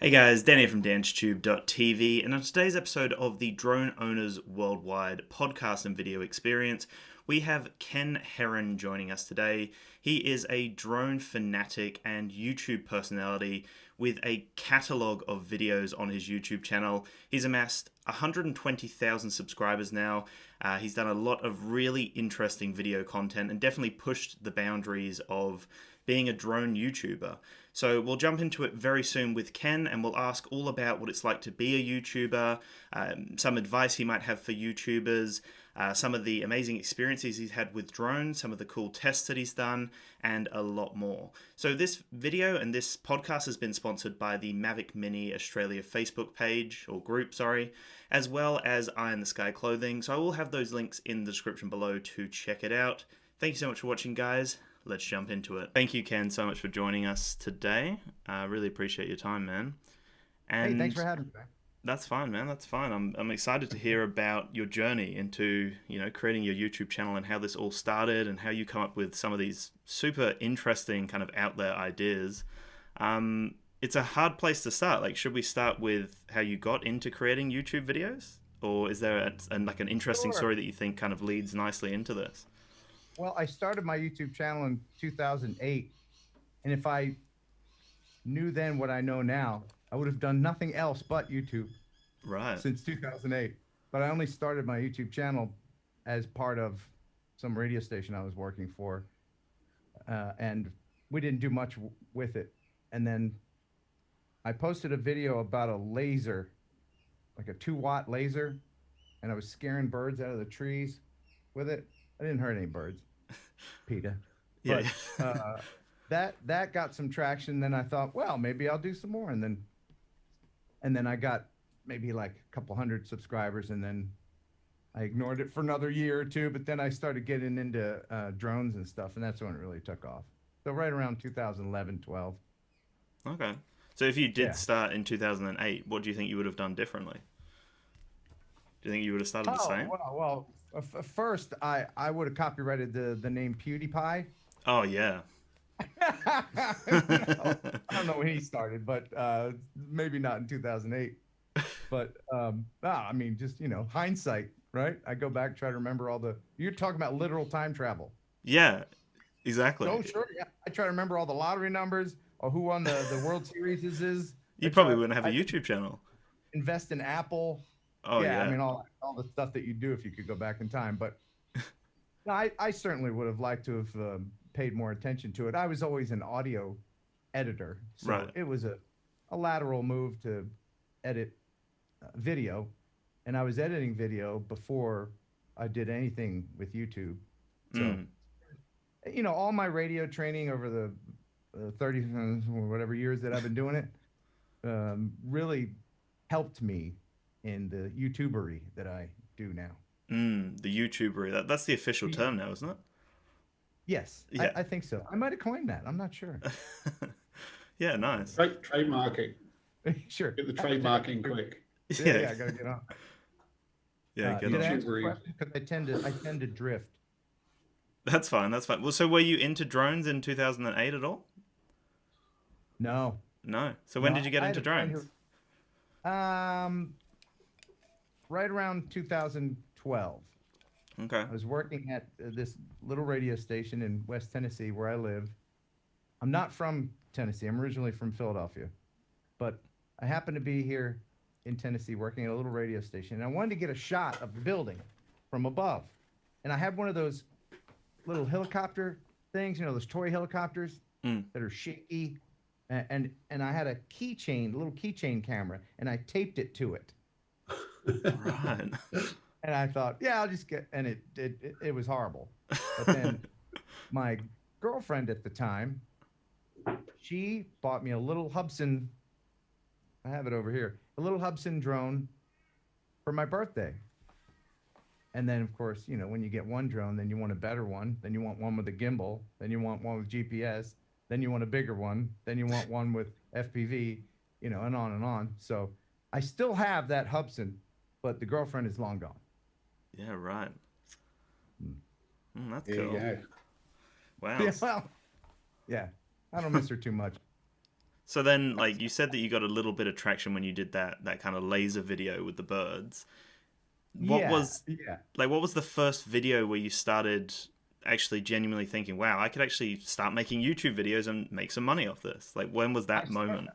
Hey guys, Dan here from danstube.tv, and on today's episode of the Drone Owners Worldwide podcast and video experience, we have Ken Heron joining us today. He is a drone fanatic and YouTube personality with a catalogue of videos on his YouTube channel. He's amassed 120,000 subscribers now. He's done a lot of really interesting video content and definitely pushed the boundaries of being a drone YouTuber. So we'll jump into it very soon with Ken, and we'll ask all about what it's like to be a YouTuber, some advice he might have for YouTubers, some of the amazing experiences he's had with drones, some of the cool tests that he's done, and a lot more. So this video and this podcast has been sponsored by the Mavic Mini Australia Facebook page, or group, sorry, as well as Eye in the Sky Clothing. So I will have those links in the description below to check it out. Thank you so much for watching, guys. Let's jump into it. Thank you, Ken, so much for joining us today. I really appreciate your time, man. Hey, thanks for having me. That's fine, man. That's fine. I'm excited to hear about your journey into, creating your YouTube channel and how this all started and how you come up with some of these super interesting kind of out there ideas. It's a hard place to start. Like, should we start with how you got into creating YouTube videos? Or is there an interesting story that you think kind of leads nicely into this? Well, I started my YouTube channel in 2008, and if I knew then what I know now, I would have done nothing else but YouTube since 2008. But I only started my YouTube channel as part of some radio station I was working for, and we didn't do much with it. And then I posted a video about a laser, like a 2-watt laser, and I was scaring birds out of the trees with it. I didn't hurt any birds, PETA. Yeah. But that got some traction. Then I thought, well, maybe I'll do some more. And then I got maybe like a couple hundred subscribers, and then I ignored it for another year or two. But then I started getting into drones and stuff, and that's when it really took off. So right around 2011, 12. Okay. So if you did start in 2008, what do you think you would have done differently? Do you think you would have started the same? Well, first, I would have copyrighted the name PewDiePie. Oh, yeah. I don't know when he started, but maybe not in 2008. But I mean, just, hindsight, right? I go back, try to remember you're talking about literal time travel. Yeah, exactly. Oh, sure. Yeah. I try to remember all the lottery numbers or who won the World Series is. You probably wouldn't have a YouTube channel. Invest in Apple. Oh, yeah. I mean, all the stuff that you do if you could go back in time. But no, I certainly would have liked to have paid more attention to it. I was always an audio editor, so it was a lateral move to edit video. And I was editing video before I did anything with YouTube. So, all my radio training over the 30 or whatever years that I've been doing it really helped me in the YouTubery that I do now. The YouTubery. That's the official term now, isn't it? Yes, yeah. I think so. I might have coined that. I'm not sure. Yeah, nice. Trademarking. Sure. Get the trademarking quick. Yeah, I gotta get on. Yeah, get on. Because I tend to drift. That's fine. That's fine. Well, so were you into drones in 2008 at all? No. No. So when did you get into drones? Right around 2012. Okay. I was working at this little radio station in West Tennessee where I live. I'm not from Tennessee. I'm originally from Philadelphia. But I happened to be here in Tennessee working at a little radio station. And I wanted to get a shot of the building from above. And I had one of those little helicopter things, those toy helicopters that are shaky. And I had a little keychain camera, and I taped it to it. Right. And I thought, I'll just and it was horrible. But then my girlfriend at the time, she bought me a little Hubsan, I have it over here, a little Hubsan drone for my birthday. And then, of course, when you get one drone, then you want a better one. Then you want one with a gimbal. Then you want one with GPS. Then you want a bigger one. Then you want one with FPV, and on and on. So I still have that Hubsan, but the girlfriend is long gone. Yeah, right. That's cool. Wow. Yeah, well, yeah. I don't miss her too much. So then, like, you said that you got a little bit of traction when you did that kind of laser video with the birds. What was what was the first video where you started actually genuinely thinking, wow, I could actually start making YouTube videos and make some money off this? Like, when was that moment?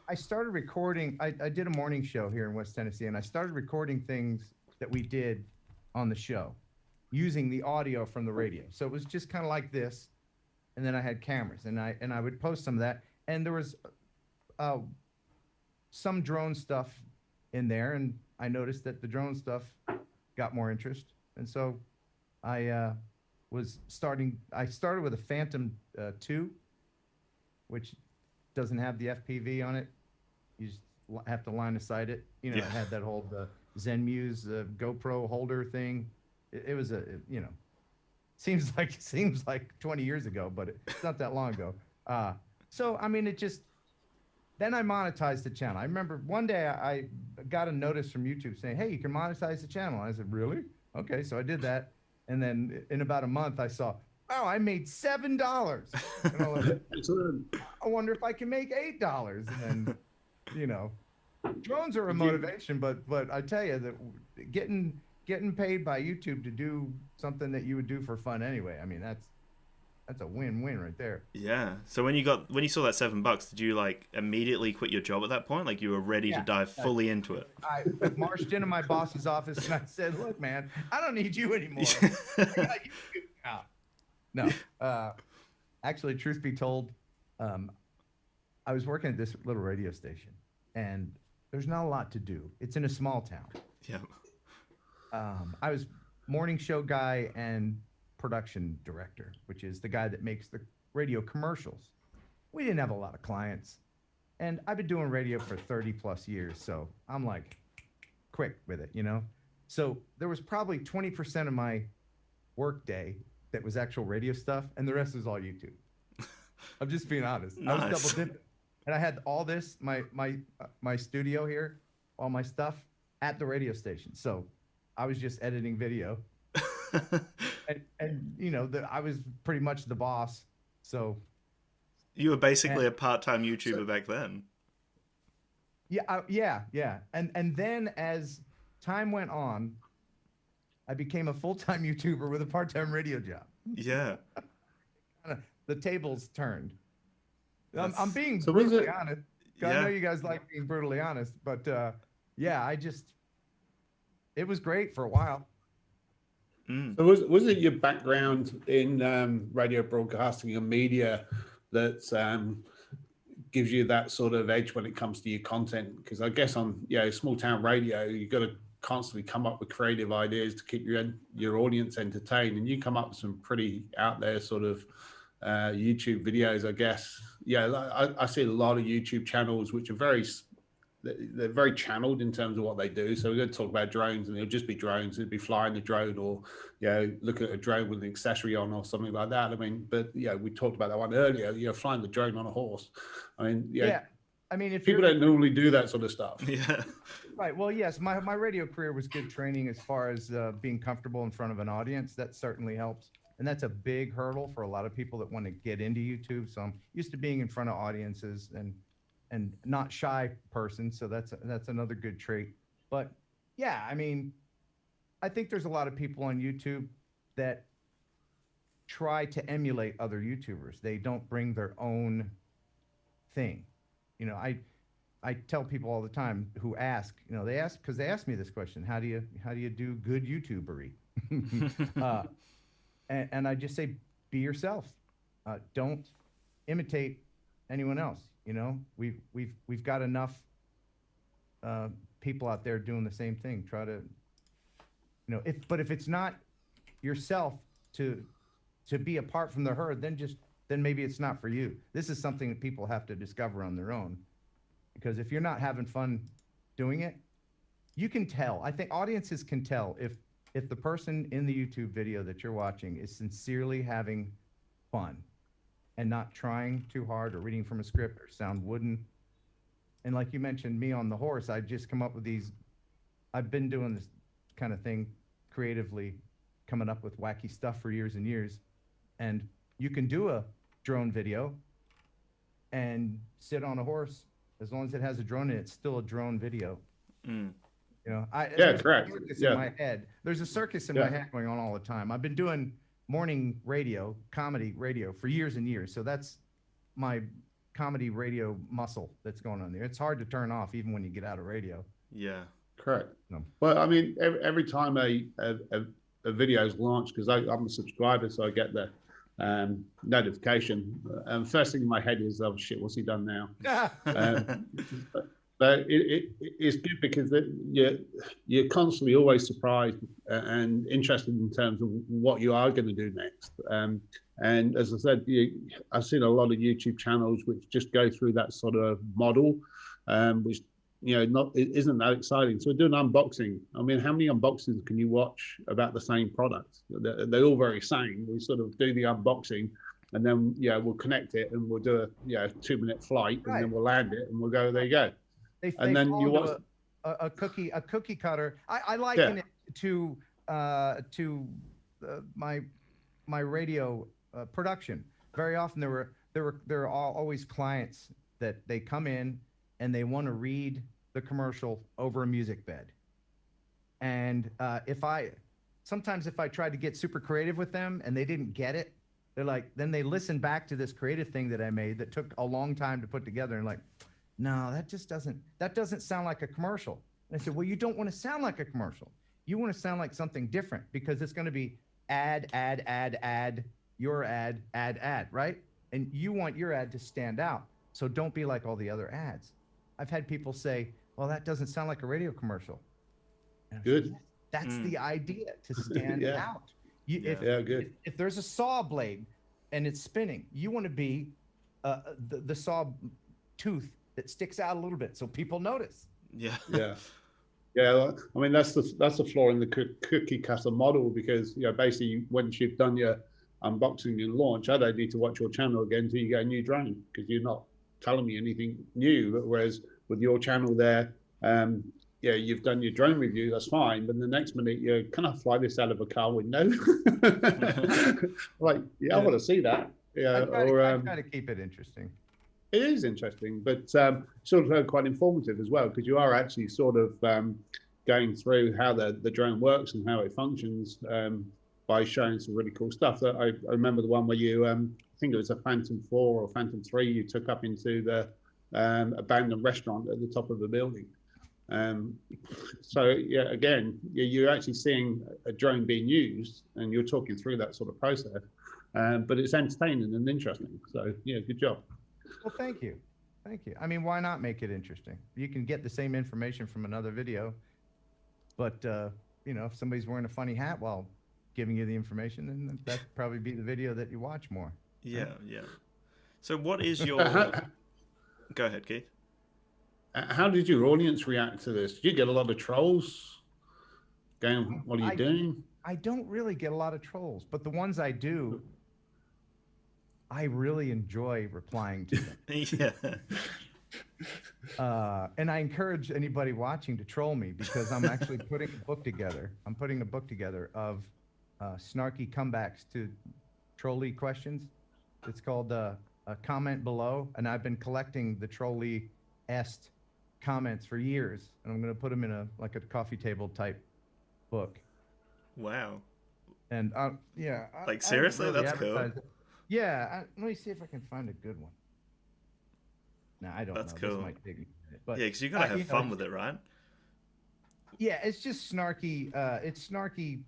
I started recording. I did a morning show here in West Tennessee, and I started recording things that we did on the show using the audio from the radio. So it was just kind of like this, and then I had cameras, and I would post some of that, and there was some drone stuff in there, and I noticed that the drone stuff got more interest, and so I started with a Phantom 2, which doesn't have the FPV on it. You just have to line of sight it. You know, It had that whole Zen Muse GoPro holder thing. It was seems like 20 years ago, but it's not that long ago. So I mean, then I monetized the channel. I remember one day I got a notice from YouTube saying, "Hey, you can monetize the channel." And I said, "Really? Okay." So I did that, and then in about a month, I saw, "Oh, I made $7." And I was like, I wonder if I can make $8. And then, drones are a motivation, but I tell you that getting paid by YouTube to do something that you would do for fun anyway, I mean, that's a win-win right there. Yeah. So when you saw that $7, did you like immediately quit your job at that point? Like you were ready to dive fully into it? I marched into my boss's office and I said, "Look, man, I don't need you anymore. I got YouTube now." No. Actually, truth be told, I was working at this little radio station, and there's not a lot to do. It's in a small town. Yeah. I was morning show guy and production director, which is the guy that makes the radio commercials. We didn't have a lot of clients, and I've been doing radio for 30 plus years, so I'm like quick with it, So there was probably 20% of my work day that was actual radio stuff, and the rest was all YouTube. I'm just being honest. Nice. I was double dipping, and I had all this, my studio here, all my stuff at the radio station. So I was just editing video. and I was pretty much the boss. So you were basically a part-time YouTuber back then. Yeah. And then as time went on, I became a full-time YouTuber with a part-time radio job. Yeah. The tables turned. I'm being brutally honest. I know you guys like being brutally honest, but it was great for a while. So was it your background in radio broadcasting and media that gives you that sort of edge when it comes to your content? Because I guess on small town radio, you've got to constantly come up with creative ideas to keep your audience entertained, and you come up with some pretty out there sort of YouTube videos, I guess. I see a lot of YouTube channels which are they're very channeled in terms of what they do. So we're going to talk about drones, and it'll just be drones. It'll be flying the drone, or look at a drone with an accessory on or something like that. I mean, but we talked about that one earlier. Flying the drone on a horse. I mean, I mean, if people don't normally do that sort of stuff. Yeah. Right. Well, yes, my radio career was good training as far as being comfortable in front of an audience. That certainly helps. And that's a big hurdle for a lot of people that want to get into YouTube. So I'm used to being in front of audiences and not shy person. So that's another good trait. But yeah, I mean, I think there's a lot of people on YouTube that try to emulate other YouTubers. They don't bring their own thing. I tell people all the time who ask, they ask me this question: how do you do good YouTubery? And I just say, be yourself. Don't imitate anyone else. We've got enough people out there doing the same thing. Try to, if it's not yourself to be apart from the herd, then maybe it's not for you. This is something that people have to discover on their own. Because if you're not having fun doing it, you can tell. I think audiences can tell if the person in the YouTube video that you're watching is sincerely having fun and not trying too hard or reading from a script or sound wooden. And like you mentioned, me on the horse, I just come up with these. I've been doing this kind of thing creatively, coming up with wacky stuff for years and years. And you can do a drone video and sit on a horse. As long as it has a drone in it, it's still a drone video. Mm. You know, correct. In my head. There's a circus in my head going on all the time. I've been doing morning radio, comedy radio for years and years. So that's my comedy radio muscle that's going on there. It's hard to turn off even when you get out of radio. Yeah. Correct. No. Well, I mean, every time a video is launched, because I'm a subscriber, so I get the notification. And first thing in my head is, oh shit, what's he done now? But it's good because you're constantly always surprised and interested in terms of what you are going to do next. And as I said, I've seen a lot of YouTube channels which just go through that sort of model, which isn't that exciting. So we're doing unboxing. I mean, how many unboxings can you watch about the same product? They're all very same. We sort of do the unboxing, and then we'll connect it and we'll do a 2-minute flight, and then we'll land it and we'll go, there you go. And then you watch a cookie cutter. I liken it to my radio production. Very often there are always clients that they come in and they want to read the commercial over a music bed. And sometimes if I tried to get super creative with them and they didn't get it, they're like, then they listen back to this creative thing that I made that took a long time to put together, and like, no, that doesn't sound like a commercial. And I said, well, you don't want to sound like a commercial. You want to sound like something different, because it's going to be ad, your ad, right? And you want your ad to stand out. So don't be like all the other ads. I've had people say, well, that doesn't sound like a radio commercial. Good. Said, that's the idea, to stand out. Good. If there's a saw blade and it's spinning, you want to be the saw tooth that sticks out a little bit so people notice. Yeah. I mean, that's the flaw in the cookie cutter model, because basically once you've done your unboxing and launch, I don't need to watch your channel again until you get a new drone, because you're not telling me anything new. Whereas with your channel there, you've done your drone review, that's fine, but the next minute you're, can I fly this out of a car window? Like, I want to see that. I try to keep it interesting. It is interesting, but sort of quite informative as well, because you are actually sort of going through how the drone works and how it functions by showing some really cool stuff. That I remember the one where you, I think it was a Phantom 4 or Phantom 3, you took up into the abandoned restaurant at the top of the building. So again, you're actually seeing a drone being used, and you're talking through that sort of process, but it's entertaining and interesting. So good job. Well, thank you. I mean, why not make it interesting? You can get the same information from another video, but if somebody's wearing a funny hat while giving you the information, then that'd probably be the video that you watch more. Yeah. So what is your... Go ahead, Keith. How did your audience react to this? Did you get a lot of trolls going, what are you doing? I don't really get a lot of trolls, but the ones I do, I really enjoy replying to them. And I encourage anybody watching to troll me, because I'm actually putting a book together. I'm putting a book together of snarky comebacks to trolley questions. It's called Comment Below, and I've been collecting the trolley-est comments for years, and I'm going to put them in a coffee table type book. Wow. And seriously, really, that's cool. Yeah, let me see if I can find a good one. No, I don't know. That's cool. This might take me a minute, but because you gotta have fun with it, right? Yeah, it's just snarky. It's snarky.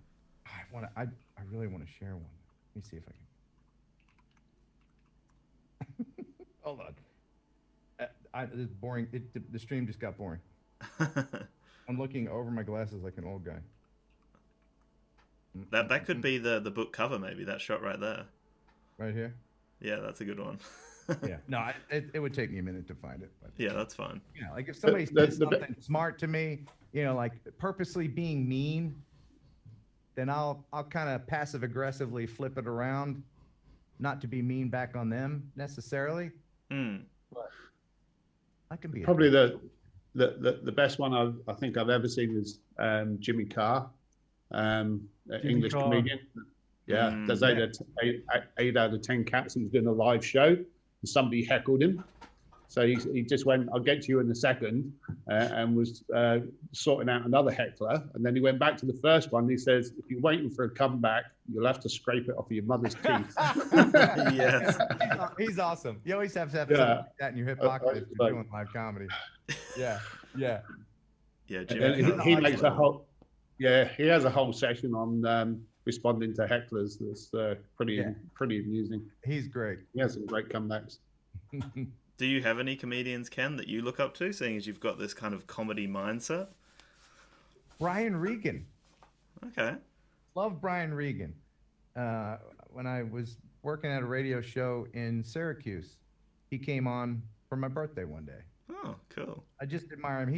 I really want to share one. Let me see if I can. Hold on. It's boring. The stream just got boring. I'm looking over my glasses like an old guy. That could be the book cover, maybe. That shot right there. Right here? Yeah, that's a good one. Yeah. No, it would take me a minute to find it. But, yeah, that's fine. Yeah, like if somebody says something smart to me, like purposely being mean, then I'll kind of passive aggressively flip it around, not to be mean back on them necessarily. But I can be probably the best one I think I've ever seen is Jimmy Carr, English comedian. Yeah, there's 8 out of 10 cats. He's doing a live show, and somebody heckled him. So he just went, "I'll get to you in a second," and was sorting out another heckler. And then he went back to the first one. He says, "If you're waiting for a comeback, you'll have to scrape it off of your mother's teeth." Yes. He's awesome. You always have to have something like that in your hip pocket if you're doing live comedy. Yeah. Jimmy, he makes a whole, he has a whole session on responding to hecklers. That's pretty amusing. He's great. He has some great comebacks. Do you have any comedians, Ken, that you look up to, seeing as you've got this kind of comedy mindset? Brian Regan. Okay. Love Brian Regan. When I was working at a radio show in Syracuse, he came on for my birthday one day. Oh, cool. I just admire him.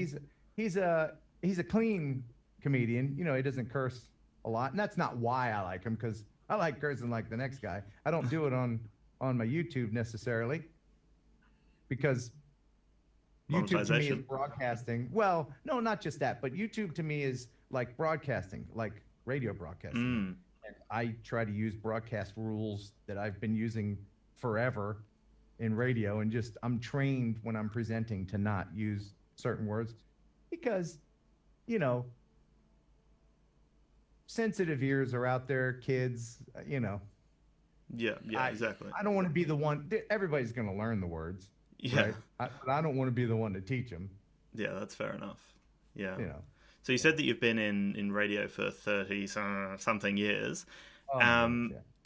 He's a clean comedian. You know, he doesn't curse a lot, and that's not why I like him, because I like cursing like the next guy. I don't do it on my YouTube necessarily, because YouTube to me is broadcasting. Well, no, not just that, but YouTube to me is like broadcasting, like radio broadcasting. And I try to use broadcast rules that I've been using forever in radio, and just I'm trained when I'm presenting to not use certain words, because, you know, sensitive ears are out there, kids, you know. Yeah, exactly. I don't want to be the one. Everybody's going to learn the words. Yeah. Right? But I don't want to be the one to teach them. Yeah, that's fair enough. Yeah. You know. So you said that you've been in radio for 30 something years.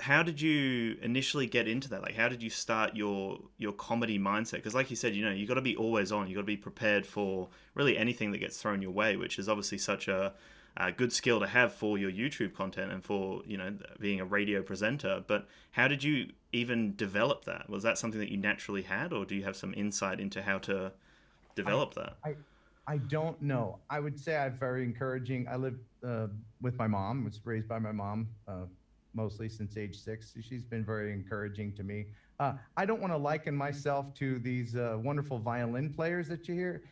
How did you initially get into that? Like, how did you start your comedy mindset? Because like you said, you know, you got to be always on. You got to be prepared for really anything that gets thrown your way, which is obviously such a good skill to have for your YouTube content and for, you know, being a radio presenter. But how did you even develop that? Was that something that you naturally had, or do you have some insight into how to develop that? I don't know. I would say I'm very encouraging. I lived with my mom, was raised by my mom mostly since age 6. She's been very encouraging to me. I don't want to liken myself to these wonderful violin players that you hear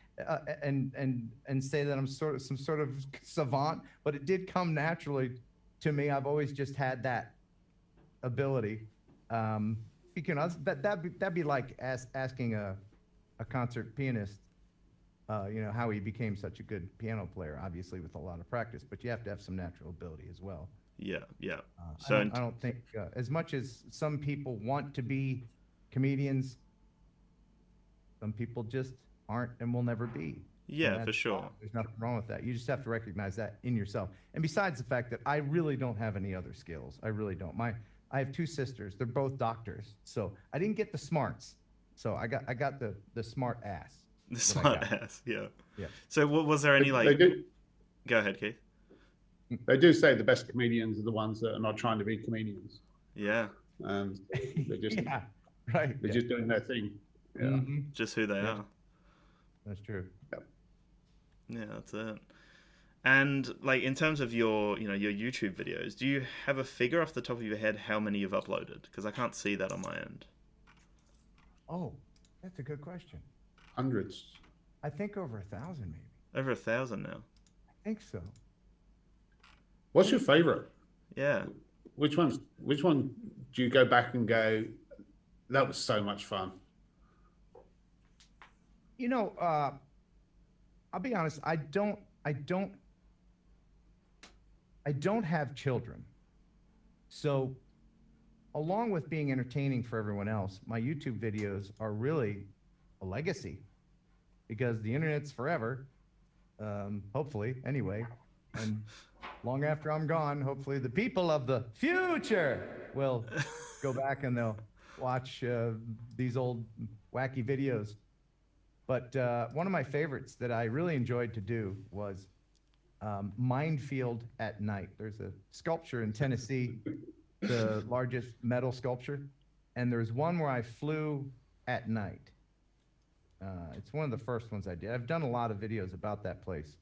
and say that I'm some sort of savant, but it did come naturally to me. I've always just had that ability. Because that'd be like asking a concert pianist, you know, how he became such a good piano player, obviously with a lot of practice, but you have to have some natural ability as well. Yeah. So I don't think, as much as some people want to be comedians, some people just aren't and will never be. Yeah, for sure. There's nothing wrong with that. You just have to recognize that in yourself. And besides the fact that I really don't have any other skills. I really don't. I have 2 sisters. They're both doctors. So I didn't get the smarts. So I got the smart ass. The smart ass, yeah. Yeah. So was there any like... Go ahead, Keith. They do say the best comedians are the ones that are not trying to be comedians. Yeah. They're just right. They're just doing their thing. Yeah. Mm-hmm. Just who they are. That's true. Yeah, that's it. And like in terms of your YouTube videos, do you have a figure off the top of your head how many you've uploaded? Because I can't see that on my end. Oh, that's a good question. Hundreds. I think over 1,000 maybe. Over 1,000 now. I think so. What's your favorite? Yeah. Which one do you go back and go, that was so much fun? You know, I'll be honest, I don't have children. So along with being entertaining for everyone else, my YouTube videos are really a legacy, because the internet's forever, hopefully anyway. And long after I'm gone, hopefully the people of the future will go back and they'll watch these old wacky videos. But one of my favorites that I really enjoyed to do was Minefield at Night. There's a sculpture in Tennessee, the largest metal sculpture, and there's one where I flew at night. It's one of the first ones I did. I've done a lot of videos about that place,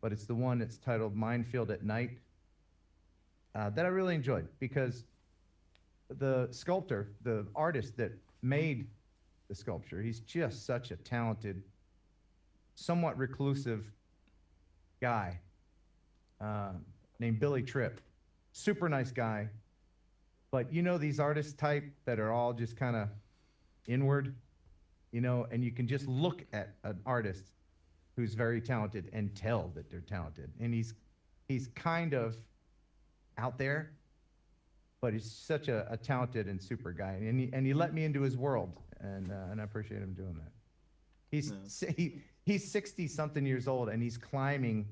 but it's the one that's titled Minefield at Night that I really enjoyed, because the sculptor, the artist that made the sculpture, he's just such a talented, somewhat reclusive guy named Billy Tripp. Super nice guy. But you know these artist type that are all just kind of inward, you know, and you can just look at an artist who's very talented and tell that they're talented. And he's kind of out there, but he's such a talented and super guy. And he let me into his world, and I appreciate him doing that. He's 60 something years old, and he's climbing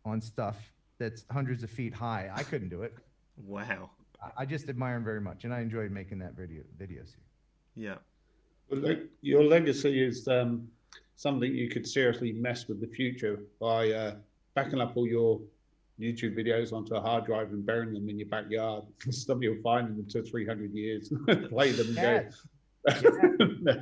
on stuff that's hundreds of feet high. I couldn't do it. Wow. I just admire him very much, and I enjoyed making that videos. Yeah. Well, your legacy is something you could seriously mess with the future by backing up all your YouTube videos onto a hard drive and burying them in your backyard. Somebody will find them in 200 or 300 years, play them and go. Yeah.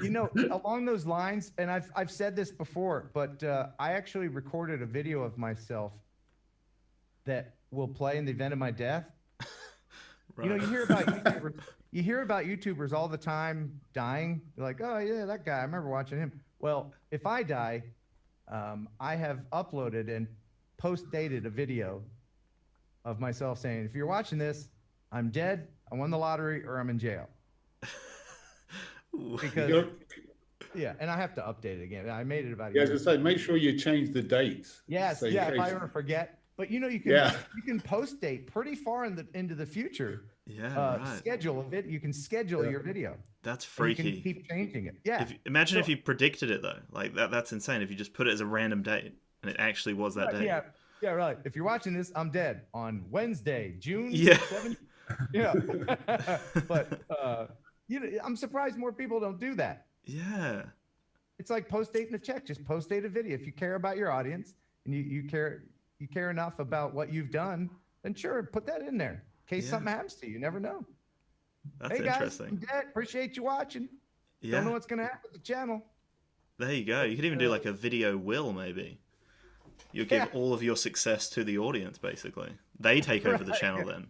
You know, along those lines, and I've said this before, but I actually recorded a video of myself that will play in the event of my death. Right. You know, you hear about YouTubers all the time dying. You're like, oh yeah, that guy, I remember watching him. Well, if I die, I have uploaded and post-dated a video of myself saying, if you're watching this, I'm dead, I won the lottery, or I'm in jail. Because yeah, and I have to update it again. I made it about a year. Yeah, just say make sure you change the dates. Yes, yeah, if I ever forget. But you know, you can post date pretty far into the future. Yeah, right. Schedule a video. You can schedule your video. That's freaky. You can keep changing it. Yeah. Imagine if you predicted it though. Like that's insane. If you just put it as a random date and it actually was that day. Yeah. Yeah, right. If you're watching this, I'm dead on Wednesday, June 7th. Yeah. But you know, I'm surprised more people don't do that. Yeah. It's like post dating a check. Just post date a video. If you care about your audience and you care enough about what you've done, then sure, put that in there in case something happens to you. You never know. That's hey guys, interesting. I'm dead. Appreciate you watching. Don't know what's gonna happen with the channel. There you go. You could even do like a video will, maybe. You give all of your success to the audience, basically. They take over the channel then.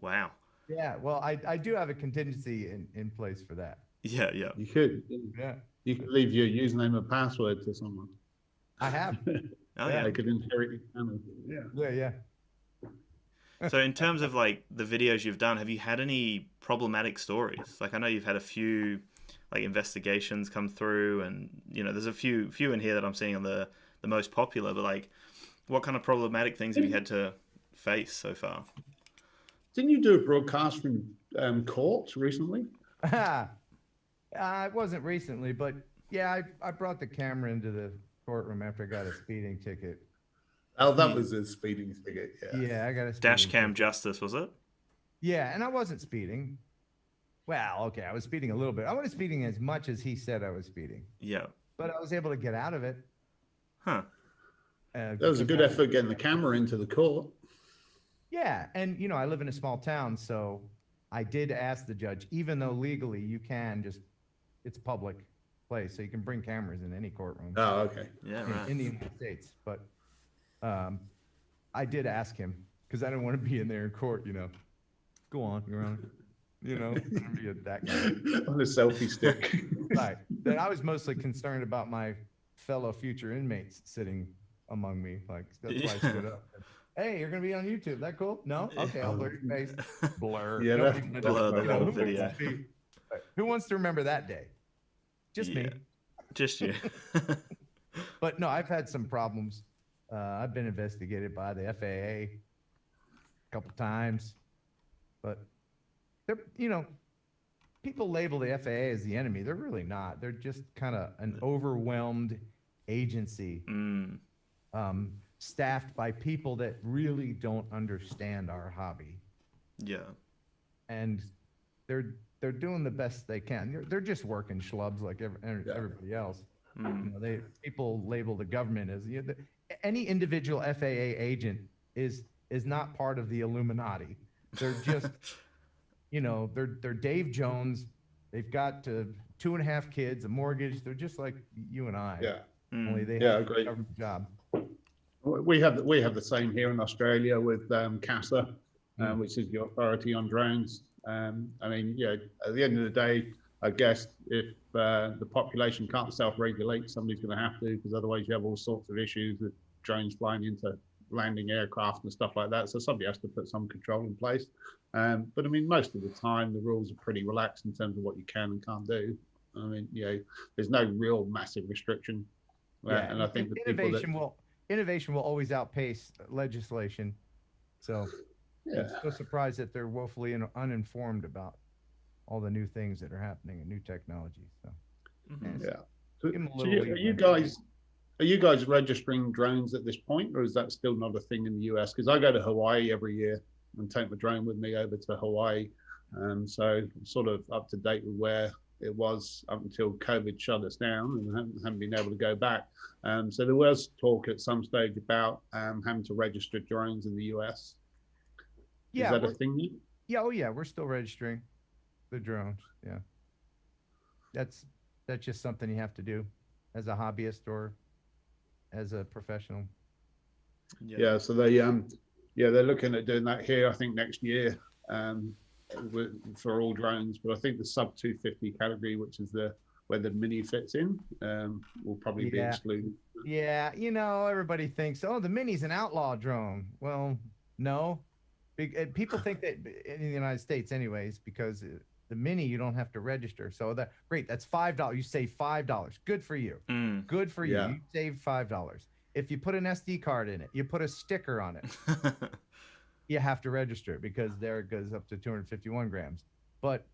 Wow. Yeah, well, I do have a contingency in place for that. Yeah, yeah. You could. Yeah. You could leave your username and password to someone. I have. Oh, yeah. They could inherit your channel. Yeah. Yeah. So in terms of like the videos you've done, have you had any problematic stories? Like I know you've had a few like investigations come through, and you know there's a few in here that I'm seeing on the most popular, but like what kind of problematic things have you had to face so far? Didn't you do a broadcast from court recently? It wasn't recently, but yeah, I brought the camera into the courtroom after I got a speeding ticket. Oh, that was a speeding ticket. Yeah, I got a dash cam justice, was it? Yeah, and I wasn't speeding. Well, okay, I was speeding a little bit. I wasn't speeding as much as he said I was speeding. Yeah. But I was able to get out of it. Huh. That was a good effort getting the camera into the court. Yeah, and you know, I live in a small town, so I did ask the judge, even though legally you can just, it's a public place, so you can bring cameras in any courtroom. Oh, okay. Yeah, right. In the United States, but I did ask him because I didn't want to be in there in court, you know. Go on, Your Honor. You know, be that guy. On a selfie stick. Right. Then I was mostly concerned about my fellow future inmates sitting among me. Like, that's why I stood up. Hey, you're going to be on YouTube. That cool? No? Okay, I'll blur your face. Blur. Yeah, blur the whole video. Who wants to remember that day? Just me. Just you. But no, I've had some problems. I've been investigated by the FAA a couple times. But, they're, you know, people label the FAA as the enemy. They're really not. They're just kind of an overwhelmed agency. Staffed by people that really don't understand our hobby. Yeah. And they're doing the best they can. They're just working schlubs like everybody else. You know, people label the government as any individual FAA agent is not part of the Illuminati. They're just you know, they're Dave Jones. They've got 2.5 kids, a mortgage. They're just like you and I. Yeah. Only they have a government job. We have the same here in Australia with CASA, which is the authority on drones. I mean, yeah, at the end of the day, I guess if the population can't self-regulate, somebody's going to have to, because otherwise you have all sorts of issues with drones flying into landing aircraft and stuff like that. So somebody has to put some control in place. But I mean, most of the time, the rules are pretty relaxed in terms of what you can and can't do. I mean, there's no real massive restriction. Yeah, and I think the innovation will always outpace legislation. So yeah. I'm so surprised that they're woefully uninformed about all the new things that are happening and new technologies. So yeah. So are you guys registering drones at this point, or is that still not a thing in the US? Because I go to Hawaii every year and take my drone with me over to Hawaii. So I'm sort of up to date with where it was up until COVID shut us down and haven't been able to go back. So there was talk at some stage about having to register drones in the US. Yeah, is that a thing? Yeah, we're still registering the drones. Yeah, that's just something you have to do as a hobbyist or as a professional. Yeah, so they're looking at doing that here, I think next year, for all drones. But I think the sub 250 category, which is where the Mini fits in, will probably be excluded. Yeah, everybody thinks, oh, the Mini's an outlaw drone. Well, no. People think that in the United States anyways, because the Mini, you don't have to register. So that's $5. You save $5. Good for you. Good for you. You saved $5. If you put an SD card in it, you put a sticker on it, you have to register it because there it goes up to 251 grams. But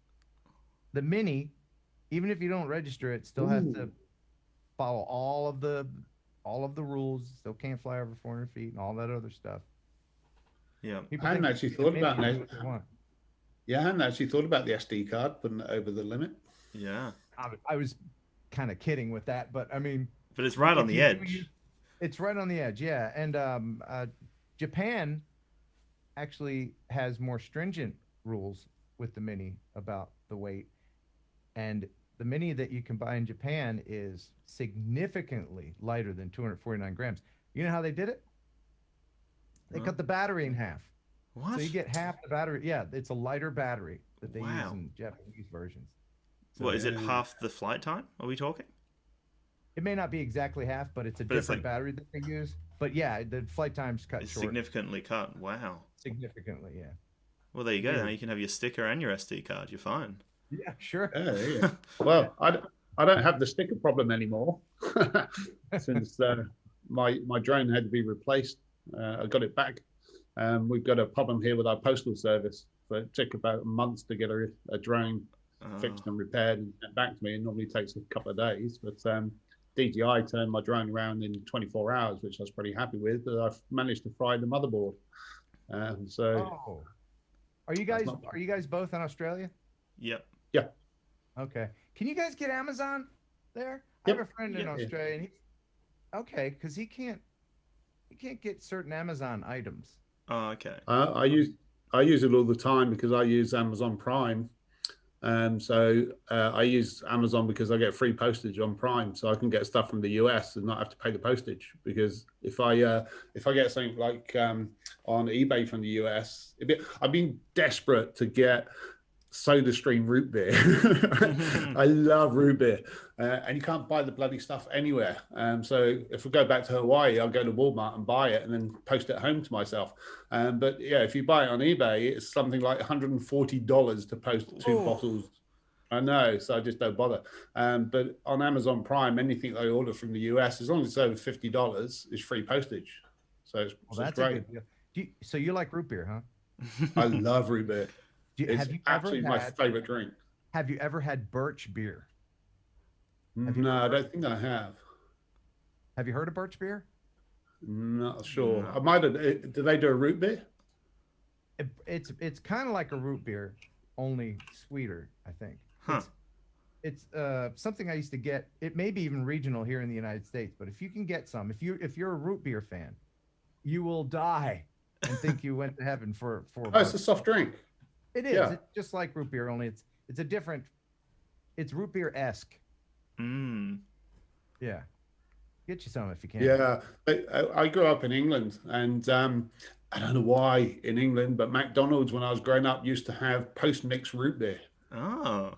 the Mini, even if you don't register it, still has to follow all of the rules. Still can't fly over 400 feet and all that other stuff. Yeah, I hadn't actually thought about that. Yeah, I hadn't actually thought about the SD card putting it over the limit. Yeah, I was kind of kidding with that, but I mean, but it's right on the edge. It's right on the edge, yeah. And Japan actually has more stringent rules with the Mini about the weight, and the Mini that you can buy in Japan is significantly lighter than 249 grams. You know how they did it? They cut the battery in half. What? So you get half the battery. Yeah, it's a lighter battery that they use in Japanese versions. So is it half the flight time? Are we talking? It may not be exactly half, but it's a different battery that they use. But yeah, the flight time's cut short. Significantly cut. Wow. Significantly, yeah. Well, there you go. Now you can have your sticker and your SD card. You're fine. Yeah, sure. Yeah. Well, I don't have the sticker problem anymore since my drone had to be replaced. I got it back. We've got a problem here with our postal service. So it took about months to get a drone fixed and repaired and sent back to me. It normally takes a couple of days, but DJI turned my drone around in 24 hours, which I was pretty happy with. But I've managed to fry the motherboard. Are you guys both in Australia? Yep. Yeah. Okay. Can you guys get Amazon there? Yep. I have a friend in Australia, and because he can't get certain Amazon items. Oh, okay. I use it all the time because I use Amazon Prime. So I use Amazon because I get free postage on Prime, so I can get stuff from the US and not have to pay the postage. Because if I get something like on eBay from the US, I've been desperate to get SodaStream root beer. I love root beer, and you can't buy the bloody stuff anywhere. So if we go back to Hawaii, I'll go to Walmart and buy it and then post it home to myself. But yeah, if you buy it on eBay, it's something like $140 to post 2 bottles. I know, so I just don't bother. But on Amazon Prime, anything I order from the US, as long as it's over $50, is free postage. So it's that's great. A good deal. So you like root beer, huh? I love root beer. It's have you absolutely my favorite drink. Have you ever had birch beer? No, I don't think I have. Have you heard of birch beer? Not sure. I might have. Do they do a root beer? It's kind of like a root beer, only sweeter, I think. Huh. It's something I used to get. It may be even regional here in the United States, but if you can get some, if you're a root beer fan, you will die and think you went to heaven for. It's a soft drink. It is. Yeah. It's just like root beer, only it's a different. It's root beer-esque. Yeah. Get you some if you can. Yeah, I grew up in England, and I don't know why in England, but McDonald's when I was growing up used to have post-mix root beer. Oh.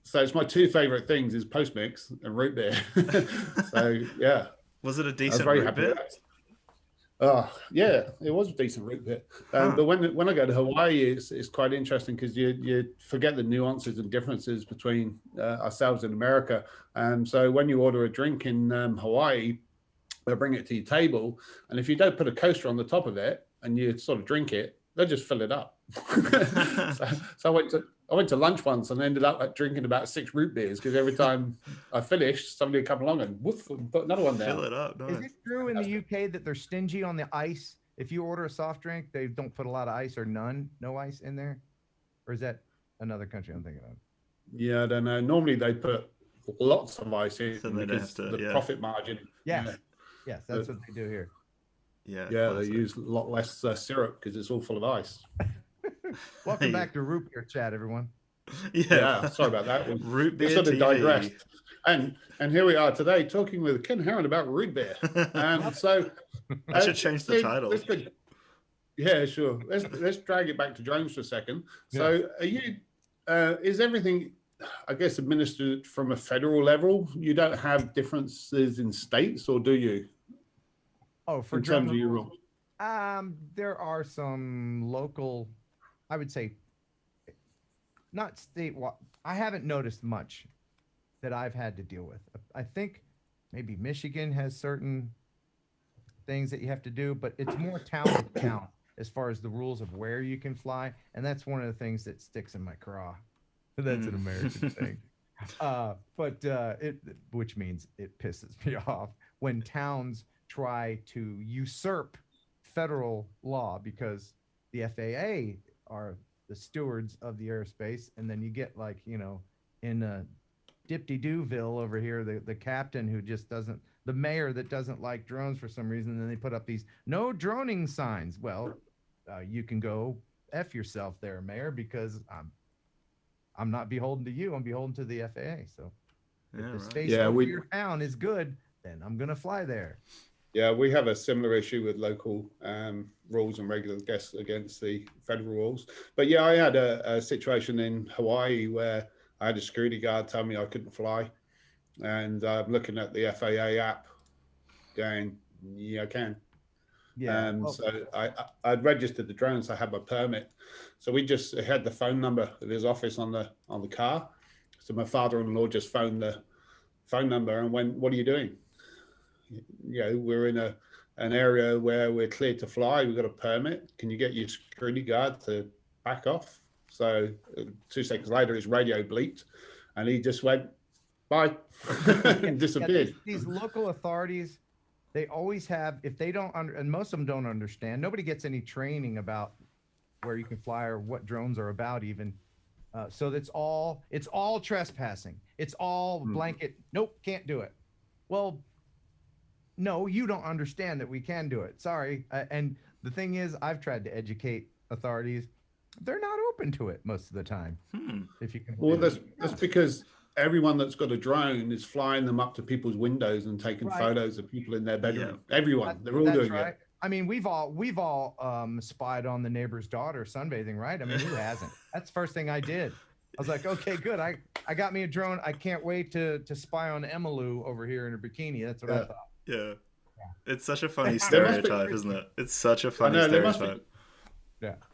So it's my 2 favorite things is post-mix and root beer. So yeah. Was it a decent root beer? Oh, yeah, it was a decent root beer. But when I go to Hawaii, it's quite interesting because you forget the nuances and differences between ourselves in America. So when you order a drink in Hawaii, they'll bring it to your table, and if you don't put a coaster on the top of it and you sort of drink it, they'll just fill it up. So I went to lunch once and ended up drinking about 6 root beers because every time I finished, somebody would come along and woof, and put another one down. Fill it up. Nice. Is it true in the UK that they're stingy on the ice? If you order a soft drink, they don't put a lot of ice or no ice in there? Or is that another country I'm thinking of? Yeah, I don't know. Normally they put lots of ice in So because the profit margin. Yes, yes, that's what they do here. Yeah, they use a lot less syrup because it's all full of ice. Welcome back to Root Beer Chat, everyone. Yeah, sorry about that. Root beer sort of TV. digressed. And here we are today talking with Ken Heron about root beer. So I should change the title. Yeah, sure. Let's drag it back to drones for a second. So are you is everything, I guess, administered from a federal level? You don't have differences in states, or do you? Oh, for in terms of your rule? There are some local, I would say, not statewide. I haven't noticed much that I've had to deal with. I think maybe Michigan has certain things that you have to do, but it's more town to town as far as the rules of where you can fly, and that's one of the things that sticks in my craw. That's an American thing. Which means it pisses me off when towns try to usurp federal law because the FAA are the stewards of the airspace, and then you get like, in Dip-de-Dooville over here, the captain who just doesn't, the mayor that doesn't like drones for some reason, and then they put up these no droning signs. Well, you can go F yourself there, mayor, because I'm not beholden to you. I'm beholden to the FAA. So if the space over your town is good, then I'm going to fly there. Yeah, we have a similar issue with local rules and regular guests against the federal rules. But yeah, I had a situation in Hawaii where I had a security guard tell me I couldn't fly. And I'm looking at the FAA app going, yeah, I can. Yeah. So I'd registered the drone, so I had my permit. So we just had the phone number of his office on the car. So my father-in-law just phoned the phone number and went, "What are you doing?" We're in an area where we're cleared to fly. We've got a permit. Can you get your security guard to back off? So 2 seconds later, his radio bleeped, and he just went, "Bye," and disappeared. These local authorities, they always have, if they don't, and most of them don't understand, nobody gets any training about where you can fly or what drones are about even. So it's all trespassing. It's all blanket. Nope, can't do it. Well, no, you don't understand that we can do it. Sorry. And the thing is, I've tried to educate authorities. They're not open to it most of the time. If you can. Well, that's because everyone that's got a drone is flying them up to people's windows and taking photos of people in their bedroom. Yeah. Everyone, they're all doing it. I mean, we've all spied on the neighbor's daughter sunbathing, right? I mean, who hasn't? That's the first thing I did. I was like, okay, good. I got me a drone. I can't wait to spy on Emmylou over here in her bikini. That's what I thought. Yeah. It's such a funny stereotype, isn't it? It's such a funny stereotype.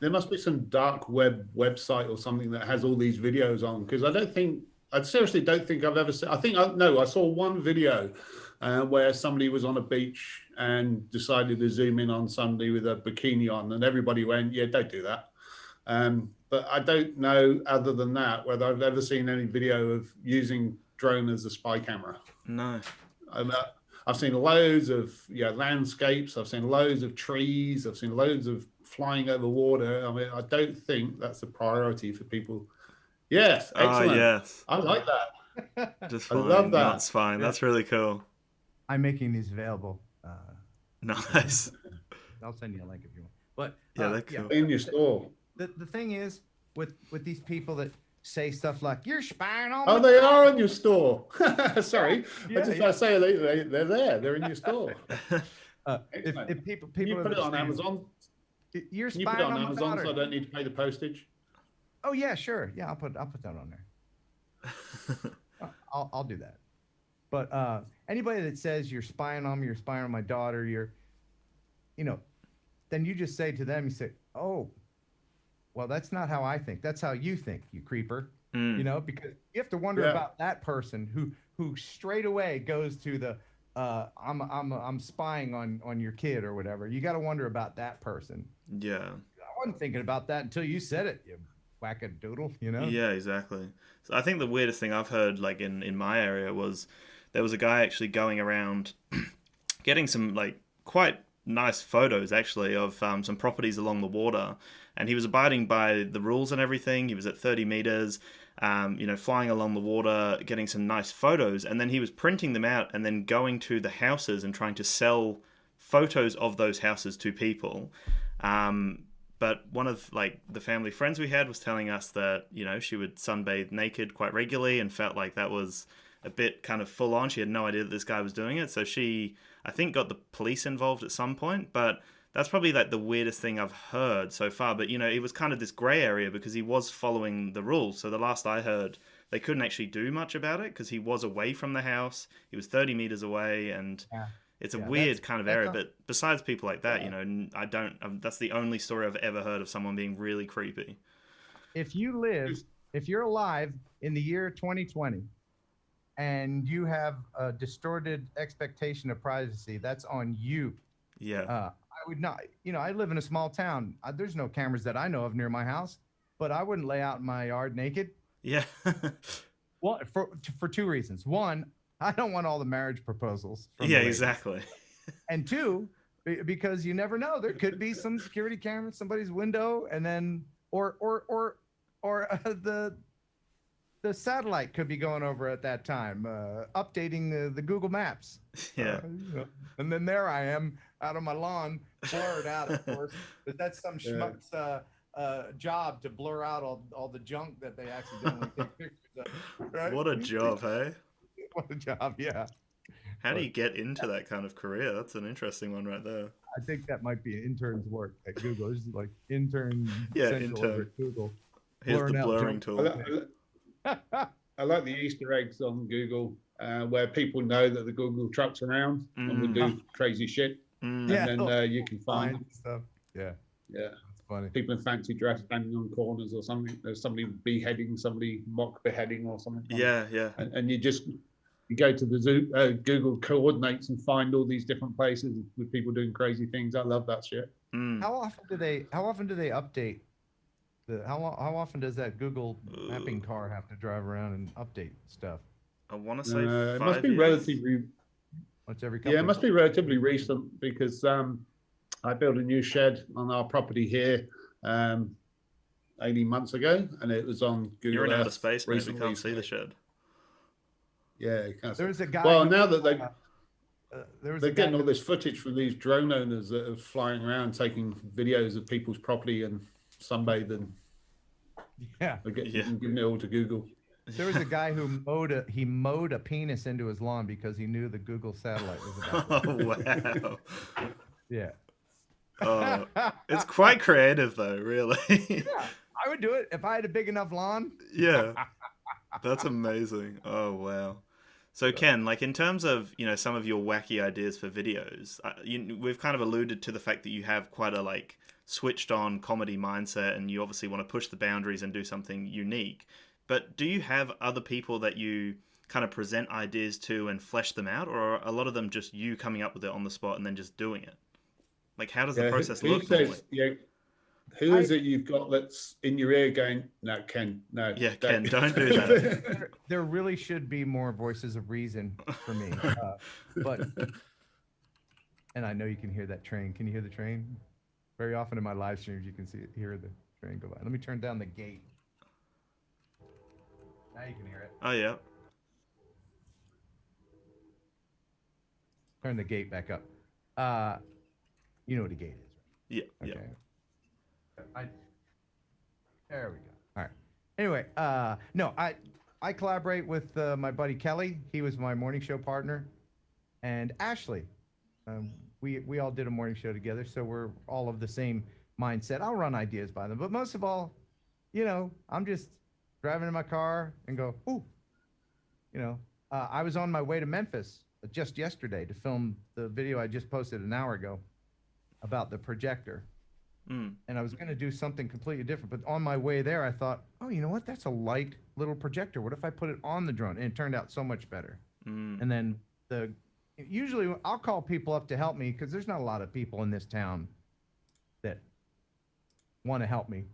There must be some dark website or something that has all these videos on, because I seriously don't think I've ever seen. I saw one video where somebody was on a beach and decided to zoom in on somebody with a bikini on, and everybody went, "Yeah, don't do that." But I don't know, other than that, whether I've ever seen any video of using drone as a spy camera. No. I've seen loads of landscapes. I've seen loads of trees. I've seen loads of flying over water. I mean, I don't think that's a priority for people. Yes, excellent. Yes. I like that. Just fine. I love that. That's fine. Yeah. That's really cool. I'm making these available. Nice. I'll send you a link if you want. But they're cool. In your store. The thing is with these people that say stuff like, "You're spying on." Oh, they are in your store. Sorry, I say they're there. They're in your store. If people Can you put it on Amazon? You're spying Can you put it on on Amazon so I don't need to pay the postage? Oh yeah, sure. Yeah, I'll put that on there. I'll do that. But anybody that says you're spying on me, you're spying on my daughter, then you just say to them, you say, oh, well, that's not how I think. That's how you think, you creeper. Because you have to wonder about that person who straight away goes to the I'm spying on your kid or whatever. You got to wonder about that person. Yeah. I wasn't thinking about that until you said it, you wackadoodle, Yeah, exactly. So I think the weirdest thing I've heard, like in my area, was there was a guy actually going around getting some like quite nice photos actually of some properties along the water, and he was abiding by the rules and everything. He was at 30 meters, flying along the water, getting some nice photos, and then he was printing them out and then going to the houses and trying to sell photos of those houses to people. But one of like the family friends we had was telling us that, she would sunbathe naked quite regularly and felt like that was a bit kind of full on. She had no idea that this guy was doing it. So she, I think, got the police involved at some point, but that's probably like the weirdest thing I've heard so far. But, it was kind of this gray area because he was following the rules. So the last I heard, they couldn't actually do much about it because he was away from the house. He was 30 meters away, and it's a weird kind of area. But besides people like that, that's the only story I've ever heard of someone being really creepy. If you're alive in the year 2020 and you have a distorted expectation of privacy, that's on you. Yeah. I would not, I live in a small town. There's no cameras that I know of near my house, but I wouldn't lay out in my yard naked. Yeah. Well, for two reasons. One, I don't want all the marriage proposals. Yeah, exactly. And two, because you never know, there could be some security camera in somebody's window, and then or the satellite could be going over at that time, updating the Google Maps. Yeah. And then there I am out on my lawn, blurred out, of course. But that's some schmuck's job to blur out all the junk that they accidentally take pictures of. Right? What a job, hey? What a job, yeah. How do you get into that kind of career? That's an interesting one right there. I think that might be an intern's work at Google. This is like intern. Intern. At Google. Here's the blurring tool. I like the Easter eggs on Google, where people know that the Google truck's around and will do crazy shit, and then you can find stuff. Yeah, that's funny. People in fancy dress standing on corners or something. There's somebody beheading somebody, mock beheading or something. Yeah. And you go to the Google coordinates and find all these different places with people doing crazy things. I love that shit. How often do they update? How often does that Google mapping car have to drive around and update stuff? I want to say 5 it must be years. relatively. Once every couple. Yeah, it must be relatively recent because I built a new shed on our property here 18 months ago, and it was on Google. You're in Earth outer space, mate. We recently. can't see the shed. Yeah, you can't see. There's a guy. Well, now that they're getting all this footage from these drone owners that are flying around taking videos of people's property and sunbathing. Yeah. Giving it all to Google. There was a guy who mowed a penis into his lawn because he knew the Google satellite was about. Oh, wow. Yeah. Oh, it's quite creative though, really. Yeah, I would do it if I had a big enough lawn. Yeah. That's amazing. Oh, wow. So Ken, like in terms of, some of your wacky ideas for videos, we've kind of alluded to the fact that you have quite a like switched on comedy mindset, and you obviously want to push the boundaries and do something unique. But do you have other people that you kind of present ideas to and flesh them out, or are a lot of them just you coming up with it on the spot and then just doing it? Like, how does the process look? Who is it you've got that's in your ear going, no, Ken, no. Yeah, Ken, don't do that. There really should be more voices of reason for me. And I know you can hear that train. Can you hear the train? Very often in my live streams, you can hear the train go by. Let me turn down the gate. Now you can hear it. Oh, yeah. Turn the gate back up. You know what a gate is, right? Yeah. Okay. Yeah. There we go. All right. Anyway, no, I collaborate with my buddy Kelly. He was my morning show partner, and Ashley. We all did a morning show together, so we're all of the same mindset. I'll run ideas by them, but most of all, I'm just driving in my car and go, ooh, I was on my way to Memphis just yesterday to film the video I just posted an hour ago. about the projector. And I was going to do something completely different. But on my way there, I thought, oh, you know what? That's a light little projector. What if I put it on the drone? And it turned out so much better. And then usually I'll call people up to help me because there's not a lot of people in this town that want to help me.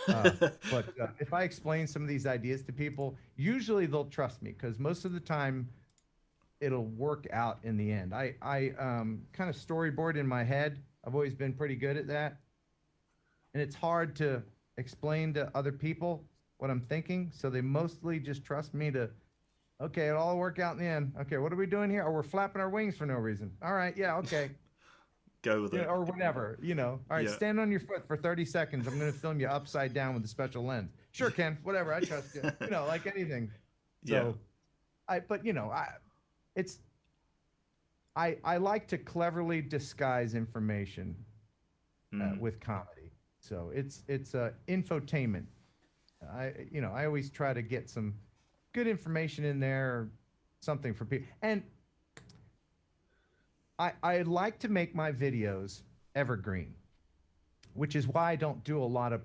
But if I explain some of these ideas to people, usually they'll trust me because most of the time it'll work out in the end. I kind of storyboard in my head. I've always been pretty good at that. And it's hard to explain to other people what I'm thinking. So they mostly just trust me to, okay, it'll all work out in the end. Okay, what are we doing here? Oh, we're flapping our wings for no reason. All right, yeah, okay. Go with it. Or whatever, All right, stand on your foot for 30 seconds. I'm going to film you upside down with a special lens. Sure, Ken, whatever, I trust you. Like anything. So, I like to cleverly disguise information with comedy. So it's infotainment. I always try to get some good information in there, or something for people. And I like to make my videos evergreen, which is why I don't do a lot of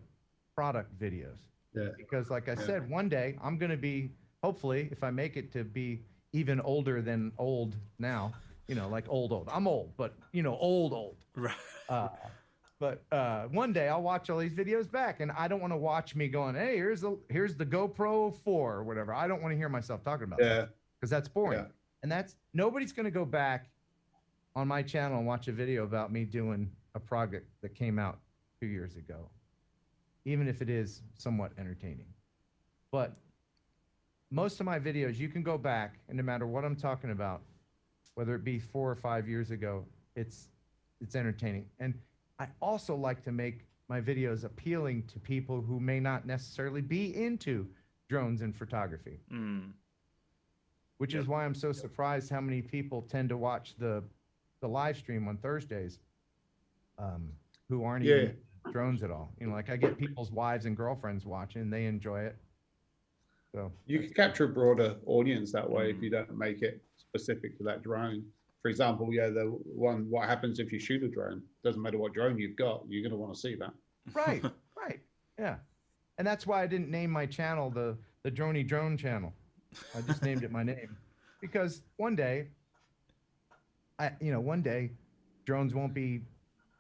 product videos. Yeah. Because like I said, one day I'm going to be, hopefully, if I make it to be even older than old now, like old. I'm old, but old. Right. But one day I'll watch all these videos back, and I don't want to watch me going, hey, here's the GoPro 4 or whatever. I don't want to hear myself talking about that because that's boring. Yeah. And nobody's going to go back on my channel and watch a video about me doing a project that came out 2 years ago, even if it is somewhat entertaining. But most of my videos, you can go back, and no matter what I'm talking about, whether it be 4 or 5 years ago, it's entertaining. And I also like to make my videos appealing to people who may not necessarily be into drones and photography. Which is why I'm so surprised how many people tend to watch the live stream on Thursdays who aren't even drones at all. Like I get people's wives and girlfriends watching, they enjoy it. So you can capture a broader audience that way if you don't make it specific to that drone. For example, what happens if you shoot a drone? Doesn't matter what drone you've got, you're going to want to see that. Right. Yeah. And that's why I didn't name my channel the Droney Drone channel. I just named it my name because one day drones won't be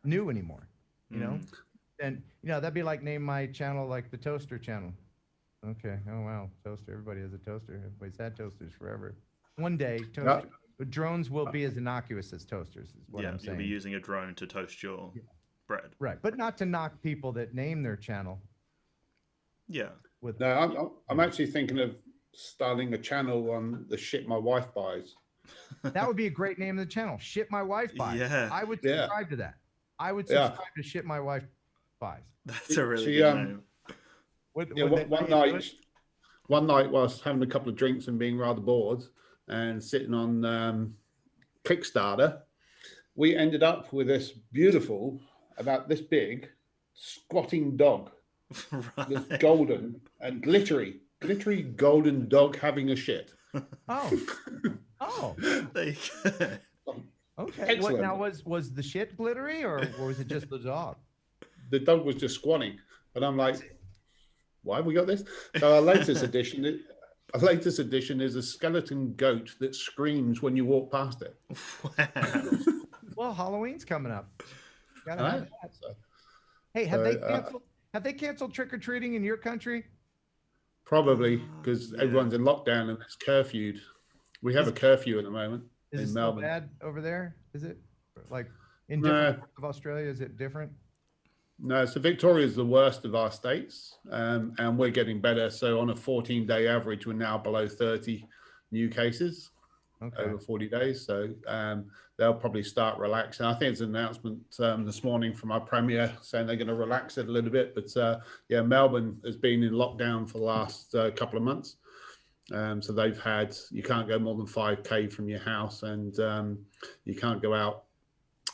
new anymore, and that'd be like name my channel like the Toaster channel. Okay. Oh, wow. Toaster. Everybody has a toaster. Everybody's had toasters forever. One day, drones will be as innocuous as toasters, is what I'm saying. You'll be using a drone to toast your bread. Right. But not to knock people that name their channel. Yeah. I'm actually thinking of starting a channel on the shit my wife buys. That would be a great name of the channel. Shit my wife buys. Yeah. I would subscribe to that. I would subscribe to Shit My Wife Buys. That's a really good name. One night whilst having a couple of drinks and being rather bored and sitting on Kickstarter, we ended up with this beautiful, about this big, squatting dog. Right. This golden and glittery golden dog having a shit. Oh. There you go. Okay. Excellent. What now was the shit glittery or was it just the dog? The dog was just squatting, but I'm like, why have we got this? So our latest edition is a skeleton goat that screams when you walk past it. Wow. Well, Halloween's coming up. Gotta have that. Hey, have they canceled trick or treating in your country? Probably because everyone's in lockdown and it's curfewed. We have a curfew at the moment in Melbourne. Is it bad over there? Is it like in different parts of Australia? Is it different? No, so Victoria is the worst of our states, and we're getting better. So on a 14-day average, we're now below 30 new cases over 40 days. So they'll probably start relaxing. I think there's an announcement this morning from our Premier saying they're going to relax it a little bit. But Melbourne has been in lockdown for the last couple of months. So they've had, you can't go more than 5K from your house, and you can't go out.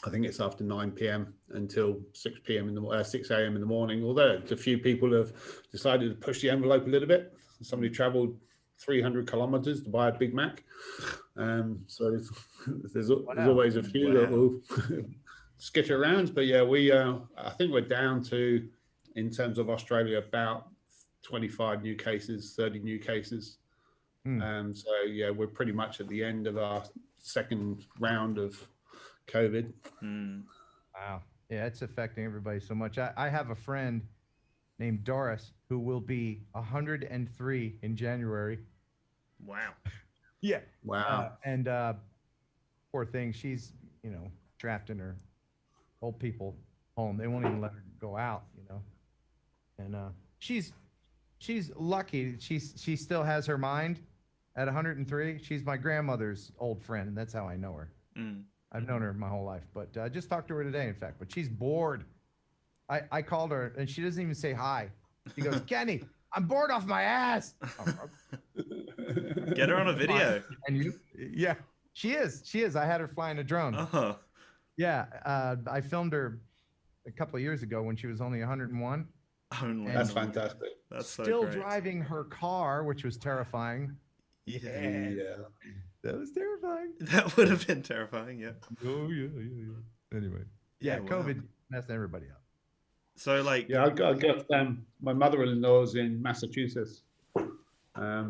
I think it's after 9 p.m. until 6 a.m. in the morning. Although a few people have decided to push the envelope a little bit. Somebody travelled 300 kilometres to buy a Big Mac. So there's always a few that will skitter around. But yeah, we I think we're down to, in terms of Australia, about 25 new cases, 30 new cases. So yeah, we're pretty much at the end of our second round of COVID. Wow. Yeah, it's affecting everybody so much. I have a friend named Doris who will be 103 in January. Wow. Yeah. Wow. And poor thing, she's, trapped in her old people home. They won't even let her go out, And she's lucky. She still has her mind at 103. She's my grandmother's old friend, and that's how I know her. I've known her my whole life, but I just talked to her today, in fact. But she's bored. I called her, and she doesn't even say hi. She goes, Kenny, I'm bored off my ass. Get her on a video. And you? Yeah, she is. I had her flying a drone. Uh-huh. Yeah, I filmed her a couple of years ago when she was only 101. That's fantastic. That's so still great. driving her car, which was terrifying. Yeah. That was terrifying. That would have been terrifying, yeah. Oh, yeah. Anyway. Yeah, COVID messed everybody up. So, like... Yeah, I got my mother-in-law's in Massachusetts.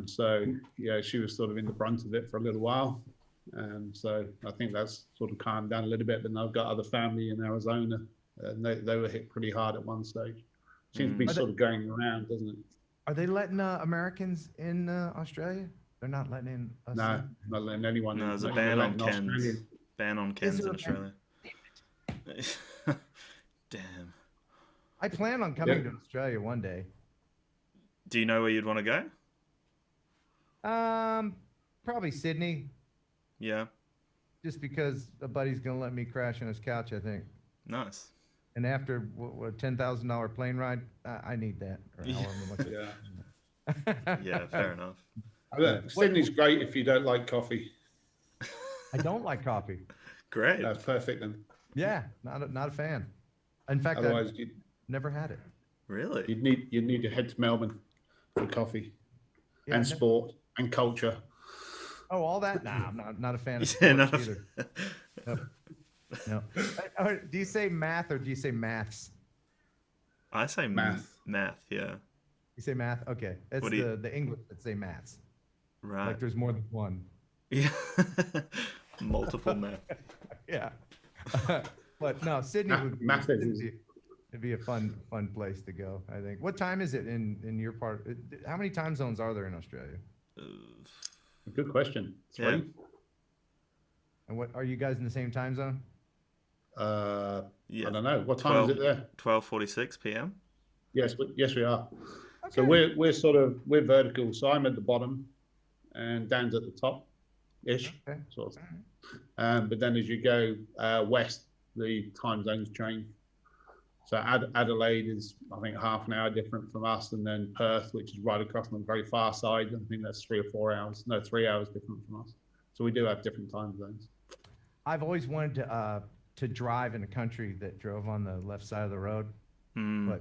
So, yeah, she was sort of in the brunt of it for a little while. So I think that's sort of calmed down a little bit. But now I've got other family in Arizona. And they were hit pretty hard at one stage. Seems to be sort of going around, doesn't it? Are they letting Americans in Australia? They're not letting in us. No, not letting anyone in. No, there's a ban on Kens. Ban on Kens in Australia. Damn. I plan on coming to Australia one day. Do you know where you'd want to go? Probably Sydney. Yeah. Just because a buddy's gonna let me crash on his couch, I think. Nice. And after what $10,000 plane ride, I need that. Or Yeah, fair enough. Sydney's great if you don't like coffee. I don't like coffee. Great. That's perfect then. Yeah, not a fan. In fact, otherwise I've never had it. Really? You'd need to head to Melbourne for coffee and sport and culture. Oh, all that? Nah, I'm not a fan of sports either. No. Do you say math or do you say maths? I say math. Math, yeah. You say math? Okay. It's the English that say maths. Right. Like there's more than one. Yeah. Multiple math. Yeah. But no, Sydney would be, it'd be a fun place to go, I think. What time is it in your part? How many time zones are there in Australia? Good question. 3. Yeah. And what are you guys in the same time zone? I don't know. What time is it there? 12:46 p.m. Yes, we are. Okay. So we're vertical. So I'm at the bottom, and Dan's at the top, ish. Okay. Sort of. But then as you go west, the time zones change. So Adelaide is, I think, half an hour different from us, and then Perth, which is right across on the very far side, I think that's 3 or 4 hours. No, 3 hours different from us. So we do have different time zones. I've always wanted to drive in a country that drove on the left side of the road, but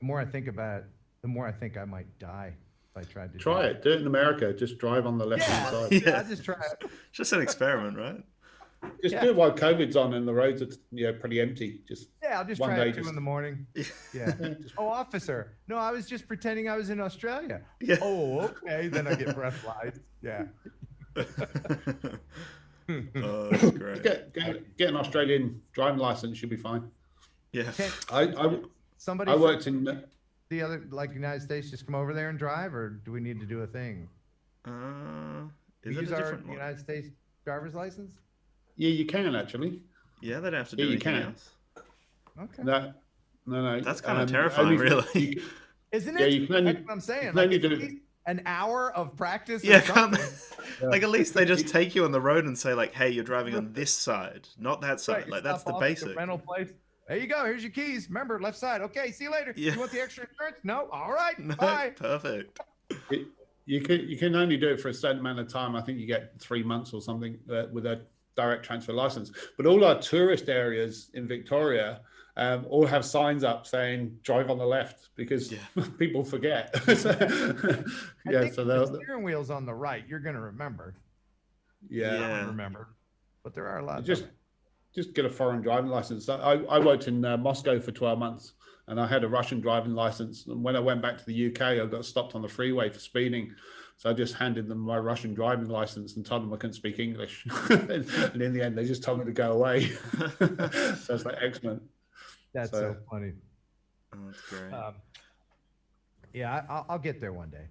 the more I think about it, the more I think I might die if I tried to try it. Do it in America. Just drive on the left-hand side. Yeah, I'll just try it. It's just an experiment, right? Just do it while COVID's on and the roads are pretty empty. I'll just try it 2 in the morning. Yeah. Oh, officer. No, I was just pretending I was in Australia. Yeah. Oh, okay. Then I get breathalyzed. Yeah. Oh, that's great. Get an Australian driving license, should be fine. Yeah. Somebody I worked in the other, like United States, just come over there and drive, or do we need to do a thing? Is it use a our different one? United States driver's license? Yeah, you can actually. Yeah, they'd have to do anything else. Okay. No. That's kind of terrifying, really. Isn't it? Yeah, you can only, That's what I'm saying. Like, do an hour of practice. Yeah, like at least they just take you on the road and say like, "Hey, you're driving on this side, not that side." Right, like that's the basic. Rental place. There you go. Here's your keys. Remember, left side. Okay, see you later. Yeah. You want the extra insurance? No. All right. No, Bye. perfect. You can only do it for a certain amount of time. I think you get 3 months or something with a direct transfer license. But all our tourist areas in Victoria all have signs up saying "drive on the left" because people forget. So the steering wheel's on the right. You're going to remember. Yeah. I don't remember. But there are a lot. just get a foreign driving license. I worked in Moscow for 12 months, and I had a Russian driving license. And when I went back to the UK, I got stopped on the freeway for speeding. So I just handed them my Russian driving license and told them I couldn't speak English. And in the end, they just told me to go away. So it's like, excellent. That's so funny. Oh, that's great. Yeah, I'll get there one day.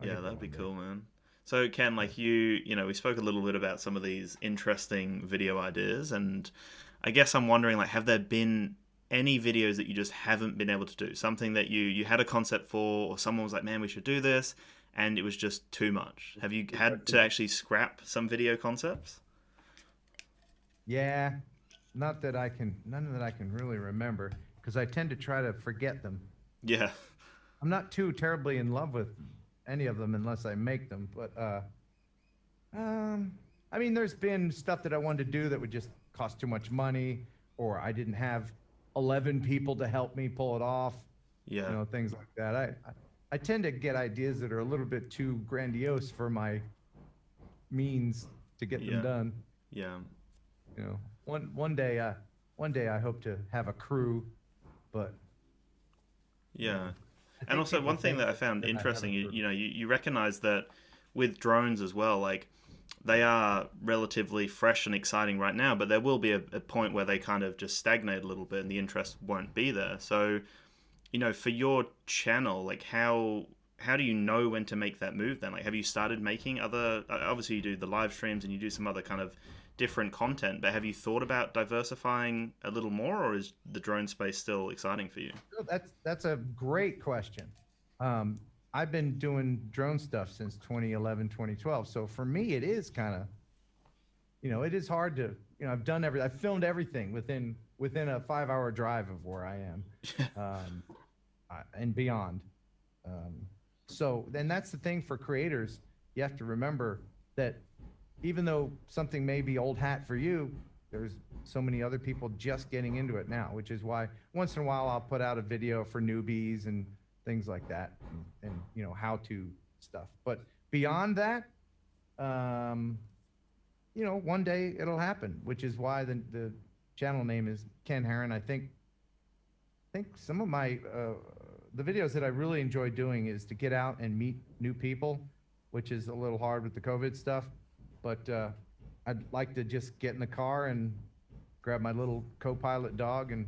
Yeah, that'd be cool, man. So Ken, like you know, we spoke a little bit about some of these interesting video ideas, and I guess I'm wondering, like, have there been any videos that you just haven't been able to do? Something that you had a concept for, or someone was like, man, we should do this, and it was just too much. Have you had to actually scrap some video concepts? Yeah, none that I can really remember, because I tend to try to forget them. Yeah. I'm not too terribly in love with any of them unless I make them, but I mean, there's been stuff that I wanted to do that would just cost too much money, or I didn't have 11 people to help me pull it off. Yeah. You know, things like that. I tend to get ideas that are a little bit too grandiose for my means to get them done. Yeah. You know, one day I hope to have a crew, but yeah. And also one thing that I found interesting, you recognize that with drones as well, like they are relatively fresh and exciting right now, but there will be a point where they kind of just stagnate a little bit and the interest won't be there. So, you know, for your channel, like how do you know when to make that move then? Like, have you started making other, obviously you do the live streams and you do some other kind of different content, but have you thought about diversifying a little more, or is the drone space still exciting for you? That's a great question. I've been doing drone stuff since 2011, 2012. So for me, it is kind of, you know, it is hard to, you know, I've filmed everything within a 5-hour drive of where I am, and beyond. So then that's the thing for creators. You have to remember that even though something may be old hat for you, there's so many other people just getting into it now, which is why once in a while I'll put out a video for newbies and things like that, and you know, how-to stuff. But beyond that, you know, one day it'll happen, which is why the channel name is Ken Heron. I think some of my the videos that I really enjoy doing is to get out and meet new people, which is a little hard with the COVID stuff. But I'd like to just get in the car and grab my little co-pilot dog and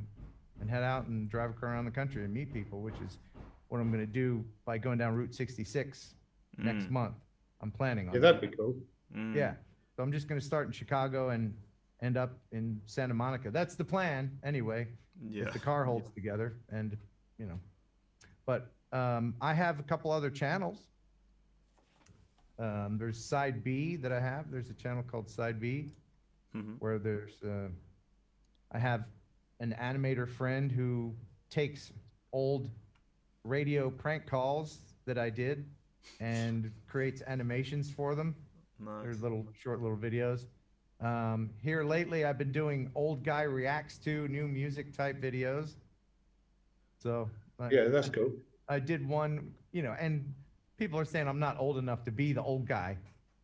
head out and drive around the country and meet people, which is what I'm going to do by going down Route 66 next month. I'm planning on. Yeah, that'd be cool. Yeah. So I'm just going to start in Chicago and end up in Santa Monica. That's the plan anyway. Yeah. If the car holds together, and you know. But I have a couple other channels. There's Side B that I have. There's a channel called Side B, where there's I have an animator friend who takes old radio prank calls that I did and creates animations for them. Nice. There's short little videos. Here lately, I've been doing old guy reacts to new music type videos. So yeah, that's cool. I did one, you know, and people are saying I'm not old enough to be the old guy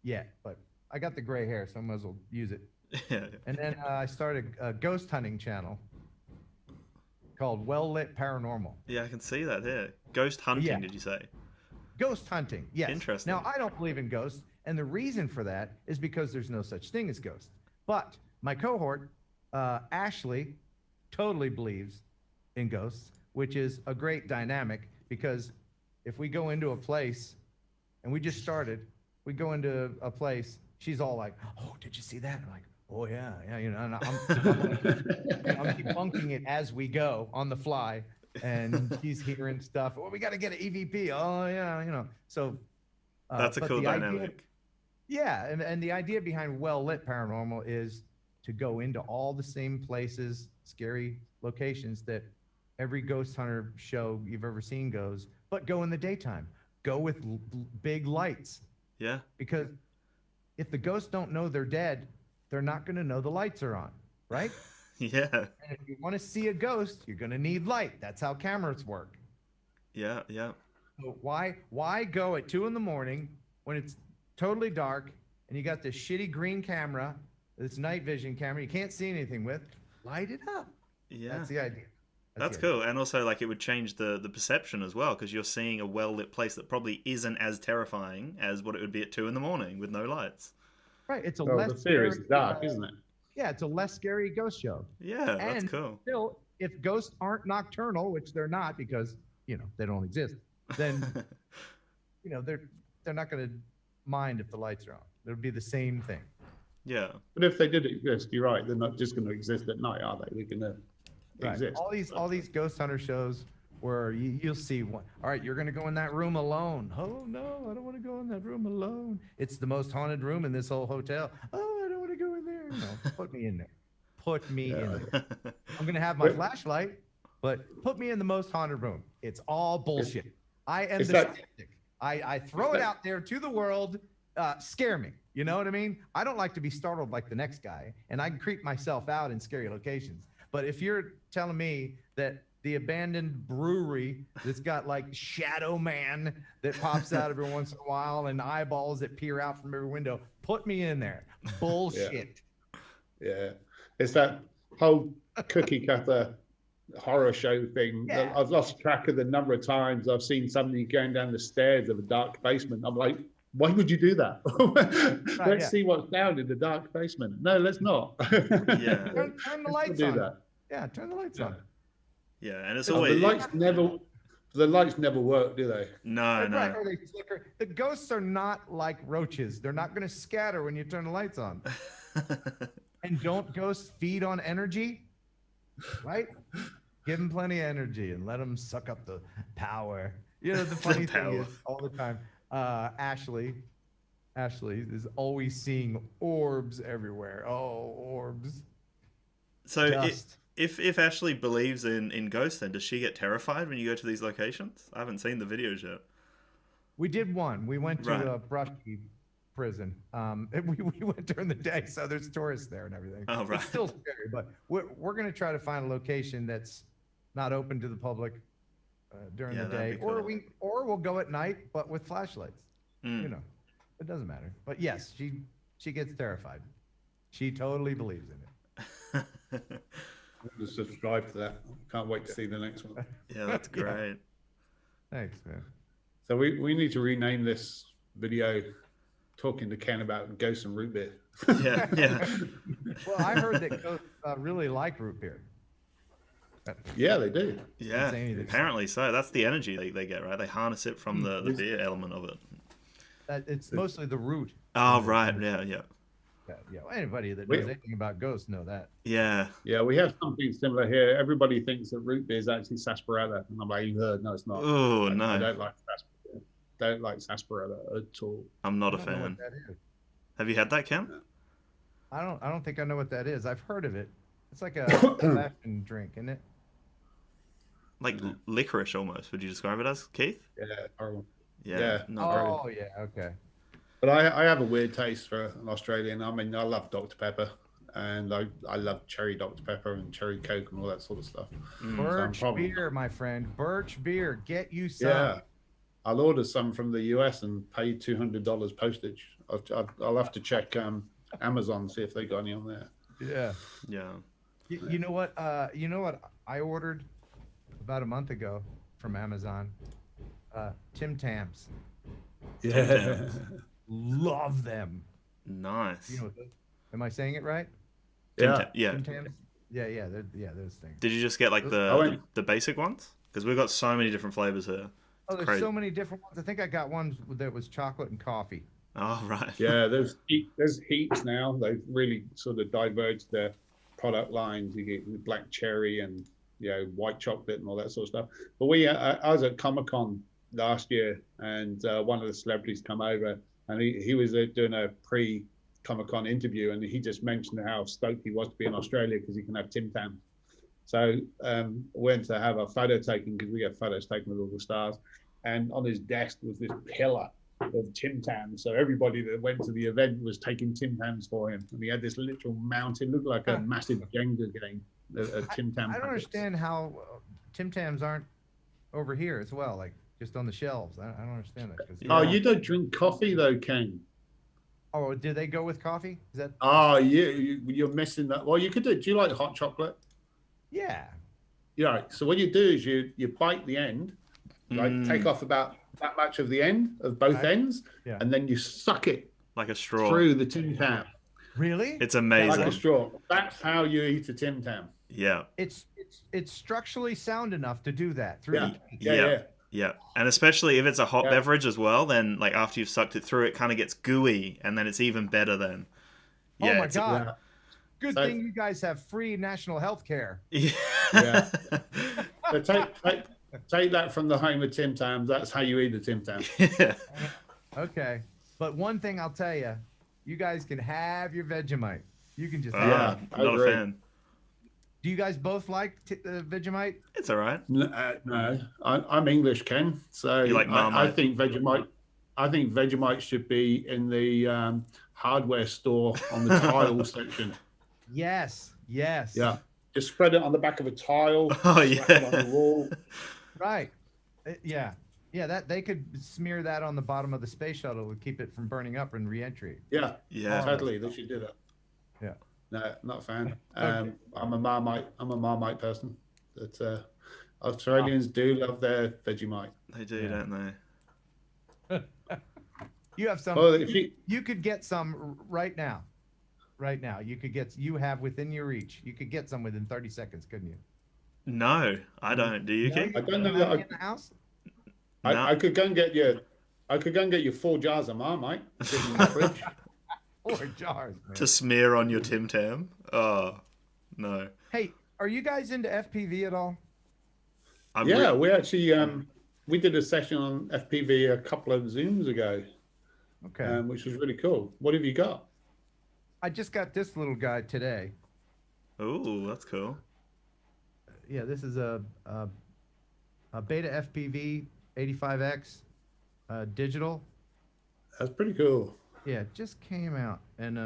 yet, but I got the gray hair, so I might as well use it. And then I started a ghost hunting channel called Well Lit Paranormal. Yeah, I can see that here. Ghost hunting, Did you say? Ghost hunting, yes. Interesting. Now, I don't believe in ghosts, and the reason for that is because there's no such thing as ghosts. But my cohort, Ashley, totally believes in ghosts, which is a great dynamic, because if we go into a place, and we just started, we go into a place, she's all like, "Oh, did you see that?" I'm like, "Oh yeah, you know." And I'm debunking it as we go on the fly, and she's hearing stuff. "Oh, we got to get an EVP." "Oh yeah, you know." So that's a cool dynamic. And the idea behind Well Lit Paranormal is to go into all the same places, scary locations that every ghost hunter show you've ever seen goes, but go in the daytime. Go with big lights. Yeah. Because if the ghosts don't know they're dead, they're not going to know the lights are on, right? Yeah. And if you want to see a ghost, you're going to need light. That's how cameras work. Yeah, yeah. So why go at 2 a.m. when it's totally dark and you got this shitty green camera this night vision camera you can't see anything with, light it up. Yeah. That's the idea. That's cool. And also, like, it would change the perception as well, because you're seeing a well-lit place that probably isn't as terrifying as what it would be at 2 a.m. with no lights. Right. It's a less the fear is dark, isn't it? Yeah, it's a less scary ghost show. Yeah, that's cool. Still, if ghosts aren't nocturnal, which they're not because, they don't exist, then, they're not going to mind if the lights are on. It'll be the same thing. Yeah. But if they did exist, you're right, they're not just going to exist at night, are they? They're going to exist. All these ghost hunter shows where you'll see one. All right, you're going to go in that room alone. Oh, no, I don't want to go in that room alone. It's the most haunted room in this whole hotel. Oh, I don't want to go in there. No, put me in there. Put me in there. I'm going to have my flashlight, but put me in the most haunted room. It's all bullshit. I am the skeptic. I throw it out there to the world. Scare me. You know what I mean? I don't like to be startled like the next guy, and I can creep myself out in scary locations. But if you're telling me that the abandoned brewery that's got like Shadow Man that pops out every once in a while and eyeballs that peer out from every window, put me in there. Bullshit. Yeah. It's that whole cookie cutter horror show thing. Yeah. I've lost track of the number of times I've seen somebody going down the stairs of a dark basement. I'm like, why would you do that? Let's see what's down in the dark basement. No, let's not. Yeah. Turn the lights on. That. Yeah, turn the lights on. Yeah, and it's always the lights never work, do they? No. Or they flicker. The ghosts are not like roaches. They're not going to scatter when you turn the lights on. And don't ghosts feed on energy? Right? Give them plenty of energy and let them suck up the power. The funny thing is all the time. Ashley is always seeing orbs everywhere. Oh, orbs. So if Ashley believes in ghosts, then does she get terrified when you go to these locations? I haven't seen the videos yet. We did one. We went to a Brushy prison. We went during the day, so there's tourists there and everything. Oh, right. It's still scary, but we're going to try to find a location that's not open to the public during the day, cool. or we'll go at night, but with flashlights. It doesn't matter. But yes, she gets terrified. She totally believes in it. I'm going to subscribe to that. Can't wait to see the next one. Yeah, that's great. Thanks, man. So we need to rename this video "Talking to Ken About Ghosts and Root Beer." Yeah. Well, I heard that ghosts really like root beer. Yeah, they do. Yeah, apparently so. That's the energy they get, right? They harness it from the beer element of it. It's mostly the root. Oh, right. Yeah. Yeah. Anybody that knows anything about ghosts know that. Yeah. Yeah, we have something similar here. Everybody thinks that root beer is actually sarsaparilla, and I'm like, no, it's not. Oh, no. I don't like sarsaparilla. Don't like sarsaparilla at all. I'm not a fan. Know what that is. Have you had that, Ken? I don't think I know what that is. I've heard of it. It's like a fashion drink, isn't it? Like licorice almost. Would you describe it as, Keith? Yeah, horrible. Yeah. Oh, yeah. Okay. But I have a weird taste for an Australian. I mean, I love Dr. Pepper, and I love cherry Dr. Pepper and cherry Coke and all that sort of stuff. Birch beer, my friend. Birch beer. Get you some. Yeah. I'll order some from the US and pay $200 postage. I'll have to check Amazon, see if they got any on there. Yeah. You know what? I ordered about a month ago from Amazon. Tim Tams. Yeah. Love them. Nice. You know, am I saying it right? Yeah. Tim Tams? Yeah, those things. Did you just get like the basic ones? Because we've got so many different flavors here. There's crazy. So many different ones. I think I got one that was chocolate and coffee. Oh, right. Yeah, there's heaps now. They've really sort of diverged their product lines. You get black cherry and white chocolate and all that sort of stuff. But I was at Comic-Con last year, and one of the celebrities come over, and he was doing a pre-Comic-Con interview, and he just mentioned how stoked he was to be in Australia because he can have Tim Tams. So went to have a photo taken because we get photos taken with all the stars, and on his desk was this pillar of Tim Tams. So everybody that went to the event was taking Tim Tams for him, and he had this literal mountain, looked like a massive Jenga game. Tim Tam. I don't understand how Tim Tams aren't over here as well, like just on the shelves. I don't understand that. You don't drink coffee though, Ken. Oh, did they go with coffee? Is that? Oh, you're missing that. Well, you could do. Do you like hot chocolate? Yeah. Yeah. Right. So what you do is you bite the end, right? Take off about that much of the end of both ends, and then you suck it like a straw through the Tim Tam. Really? It's amazing. Like a straw. That's how you eat a Tim Tam. Yeah. It's structurally sound enough to do that. Yeah. And especially if it's a hot beverage as well, then like after you've sucked it through, it kind of gets gooey, and then it's even better then. Yeah, oh my God. Good thing you guys have free national health care. Yeah. So take that from the home of Tim Tams. That's how you eat a Tim Tam. Okay. But one thing I'll tell you, you guys can have your Vegemite. You can just not a fan. Do you guys both like Vegemite? It's all right. No, I'm English, Ken. So you like I think Vegemite. I think Vegemite should be in the hardware store on the tile section. Yes. Yeah. Just spread it on the back of a tile. Oh yeah. It on the wall. Right. Yeah. That they could smear that on the bottom of the space shuttle to keep it from burning up and re-entry. Yeah. Totally. They should do that. Yeah. No, not a fan. I'm a Marmite person. But Australians do love their Vegemite. They do, don't they? You have some. Well, you could get some right now. Right now, you have within your reach. You could get some within 30 seconds, couldn't you? No, I don't. Do you, King? I don't know that in the house. I could go and get you. I could go and get you 4 jars of Marmite. In the fridge. 4 jars, man. To smear on your Tim Tam. Oh no. Hey, are you guys into FPV at all? We actually we did a session on FPV a couple of Zooms ago. Okay. Which was really cool. What have you got? I just got this little guy today. Oh, that's cool. Yeah, this is a Beta FPV 85X digital. That's pretty cool. Yeah, it just came out, and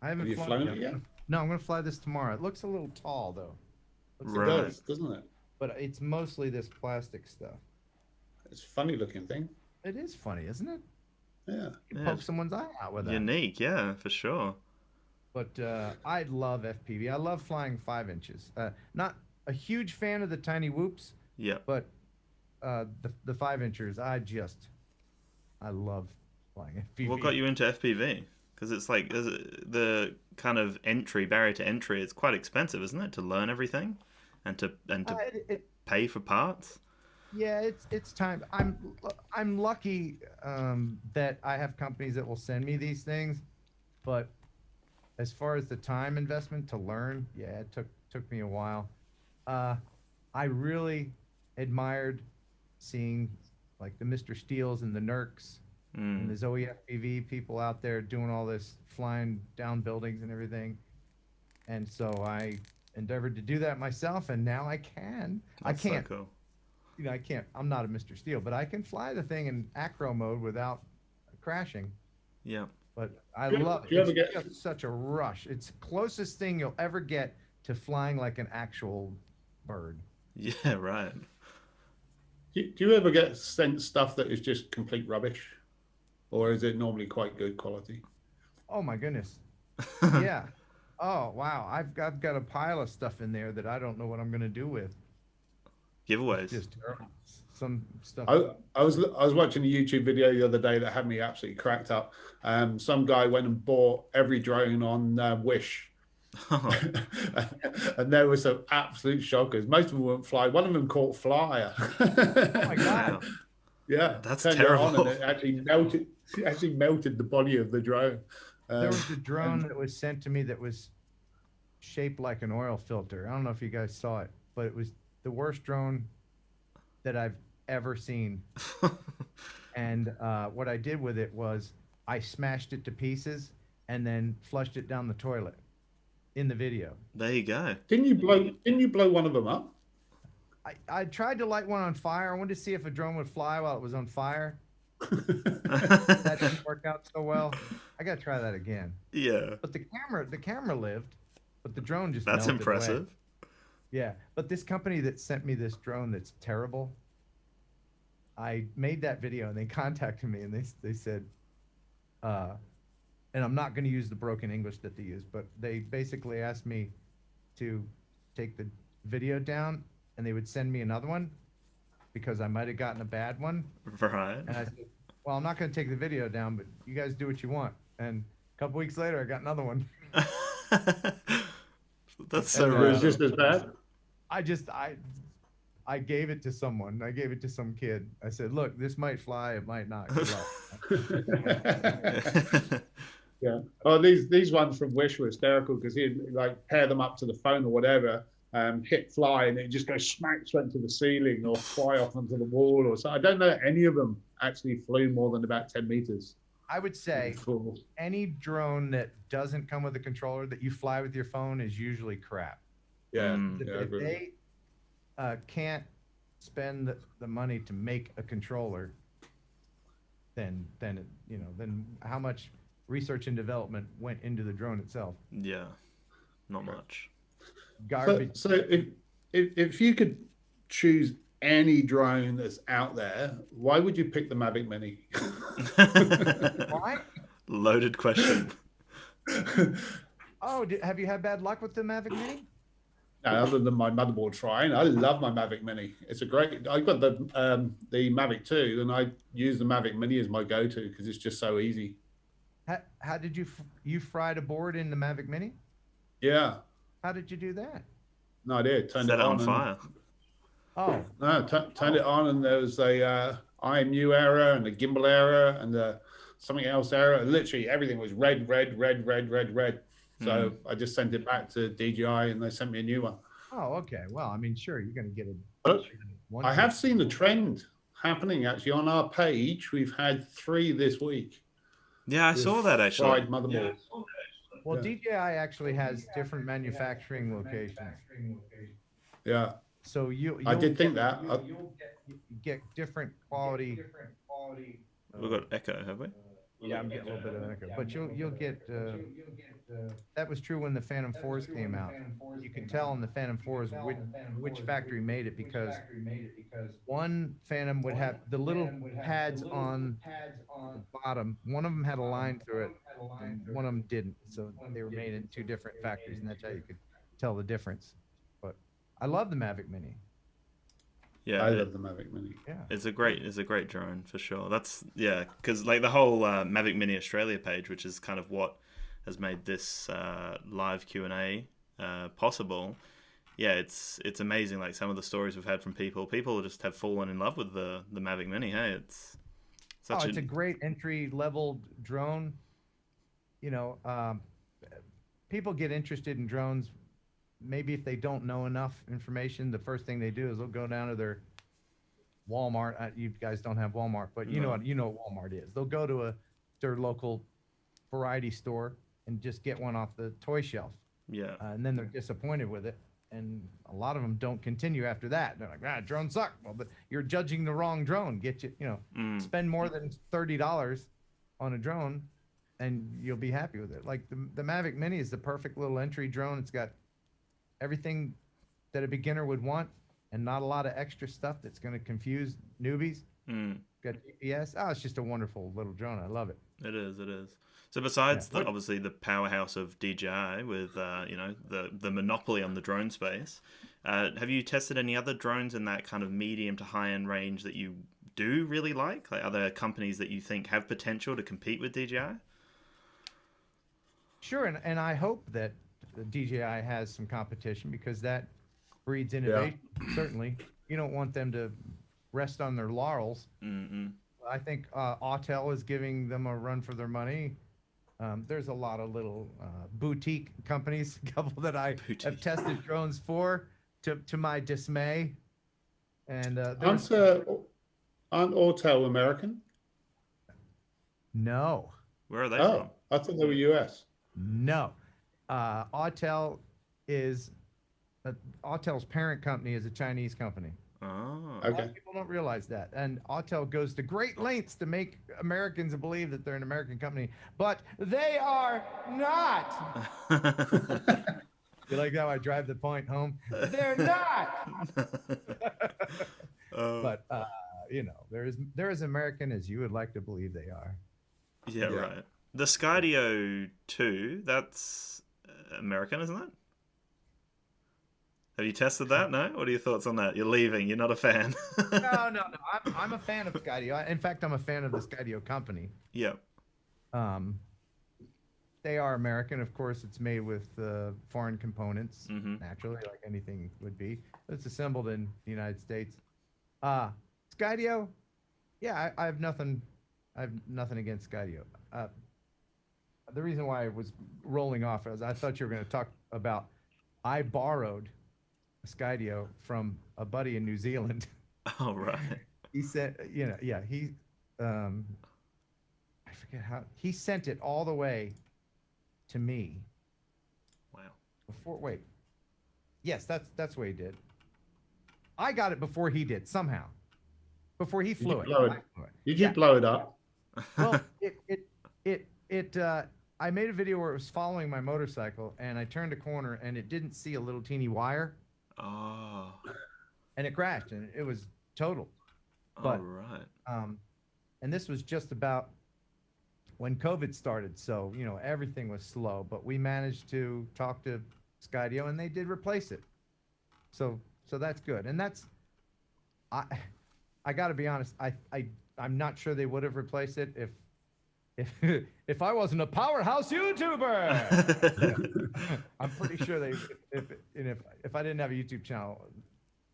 I haven't flown it yet. No, I'm gonna fly this tomorrow. It looks a little tall though. It does, doesn't it? But it's mostly this plastic stuff. It's a funny looking thing. It is funny, isn't it? Yeah. You poke someone's eye out with that. Unique, yeah, for sure. But I love FPV. I love flying 5 inches. Not a huge fan of the tiny whoops. Yeah. But the 5 inchers, I love flying FPV. What got you into FPV? Because it's like the kind of barrier to entry. It's quite expensive, isn't it, to learn everything, and to pay for parts. Yeah, it's time. I'm lucky that I have companies that will send me these things, but as far as the time investment to learn, yeah, it took me a while. I really admired seeing like the Mr. Steels and the Nerks and the Zoe FPV people out there doing all this flying down buildings and everything, and so I endeavored to do that myself, and now I can. That's I can't. So cool. You know, I can't. I'm not a Mr. Steel, but I can fly the thing in acro mode without crashing. Yeah. But I love it. It's just such a rush. It's the closest thing you'll ever get to flying like an actual bird. Yeah, right. Do you ever get sent stuff that is just complete rubbish, or is it normally quite good quality? Oh my goodness. Yeah. Oh wow. I've got a pile of stuff in there that I don't know what I'm gonna do with. Giveaways. Just some stuff. I was watching a YouTube video the other day that had me absolutely cracked up. Some guy went and bought every drone on Wish. And there were some absolute shockers. Most of them wouldn't fly. One of them caught flyer. Oh my God. Yeah, that's terrible. It actually melted the body of the drone. There was a drone that was sent to me that was shaped like an oil filter. I don't know if you guys saw it, but it was the worst drone that I've ever seen. And what I did with it was I smashed it to pieces and then flushed it down the toilet in the video. There you go. Didn't you blow one of them up? I tried to light one on fire. I wanted to see if a drone would fly while it was on fire. That didn't work out so well. I gotta try that again. Yeah. But the camera lived, but the drone just That's melted impressive. away. Yeah, but this company that sent me this drone that's terrible, I made that video and they contacted me and they said, and I'm not going to use the broken English that they use, but they basically asked me to take the video down, and they would send me another one because I might have gotten a bad one. Right. And I said, well, I'm not going to take the video down, but you guys do what you want. And a couple weeks later, I got another one. That's so It was just as bad. I gave it to someone. I gave it to some kid. I said, look, this might fly, it might not. Good luck. Yeah. Oh, these ones from Wish were hysterical because he'd like pair them up to the phone or whatever, hit fly, and it just goes smack straight to the ceiling or fly off onto the wall or so. I don't know any of them actually flew more than about 10 meters. I would say any drone that doesn't come with a controller that you fly with your phone is usually crap. Yeah. If they can't spend the money to make a controller, then how much research and development went into the drone itself? Yeah, not much. Garbage. So if you could choose any drone that's out there, why would you pick the Mavic Mini? Why? Loaded question. Oh, have you had bad luck with the Mavic Mini? No, other than my motherboard frying, I love my Mavic Mini. It's a great. I've got the Mavic 2, and I use the Mavic Mini as my go-to because it's just so easy. How did you fried a board in the Mavic Mini? Yeah. How did you do that? No idea. Turned Set it on fire. Oh. No, turned it on, and there was a IMU error and a gimbal error and something else error. Literally everything was red. So I just sent it back to DJI, and they sent me a new one. Oh, okay. Well, I mean, sure, you're going to get it. But I have seen the trend happening actually on our page. We've had 3 this week. Yeah, I saw that actually. Fried motherboards. Well, DJI actually has different manufacturing locations. Yeah. So I did think that. You'll get different quality. We've got echo, have we? Yeah, I'm getting a little bit of echo, but you'll get. That was true when the Phantom 4s came out. You could tell in the Phantom 4s which factory made it because one Phantom would have the little pads on the bottom. One of them had a line through it, and one of them didn't. So they were made in 2 different factories, and that's how you could tell the difference. But I love the Mavic Mini. Yeah, I love the Mavic Mini. Yeah, it's a great drone for sure. That's because like the whole Mavic Mini Australia page, which is kind of what has made this live Q&A possible. Yeah, it's amazing. Like some of the stories we've had from people just have fallen in love with the Mavic Mini. Hey, it's a great entry level drone. You know, people get interested in drones. Maybe if they don't know enough information, the first thing they do is they'll go down to their Walmart. You guys don't have Walmart, but you know what Walmart is. They'll go to their local variety store and just get one off the toy shelf. Yeah. And then they're disappointed with it. And a lot of them don't continue after that. They're like, drones suck. Well, but you're judging the wrong drone. Spend more than $30 on a drone and you'll be happy with it. Like the Mavic Mini is the perfect little entry drone. It's got everything that a beginner would want and not a lot of extra stuff that's going to confuse newbies. Got GPS. Oh, it's just a wonderful little drone. I love it. It is. So besides obviously the powerhouse of DJI with the monopoly on the drone space, have you tested any other drones in that kind of medium to high end range that you do really like other companies that you think have potential to compete with DJI? Sure, and I hope that the DJI has some competition because that breeds innovation. Yeah. Certainly, you don't want them to rest on their laurels. I think Autel is giving them a run for their money. There's a lot of little boutique companies, a couple that I have tested drones for, to my dismay. And aren't Autel American? No. Where are they from? I thought they were US. No. Autel is Autel's parent company is a Chinese company. Oh, okay. A lot of people don't realize that. And Autel goes to great lengths to make Americans believe that they're an American company, but they are not. You like how I drive the point home? They're not. But they're as American as you would like to believe they are. Yeah, right. The Skydio 2, that's American, isn't it? Have you tested that? No? What are your thoughts on that? You're leaving. You're not a fan. No. I'm a fan of Skydio. In fact, I'm a fan of the Skydio company. Yeah. They are American. Of course, it's made with foreign components, naturally, like anything would be. But it's assembled in the United States. Skydio, yeah, I have nothing against Skydio. The reason why I was rolling off is I thought you were going to talk about. I borrowed a Skydio from a buddy in New Zealand. Oh, right. He said, he, I forget how he sent it all the way to me. Wow. Yes, that's what he did. I got it before he did somehow. Before he flew it. Did you blow it up? Well, I made a video where it was following my motorcycle, and I turned a corner, and it didn't see a little teeny wire. Oh. And it crashed, and it was totaled. But, all right. And this was just about when COVID started, so everything was slow. But we managed to talk to Skydio, and they did replace it. So that's good, and that's I got to be honest. I'm not sure they would have replaced it if I wasn't a powerhouse YouTuber. I'm pretty sure if I didn't have a YouTube channel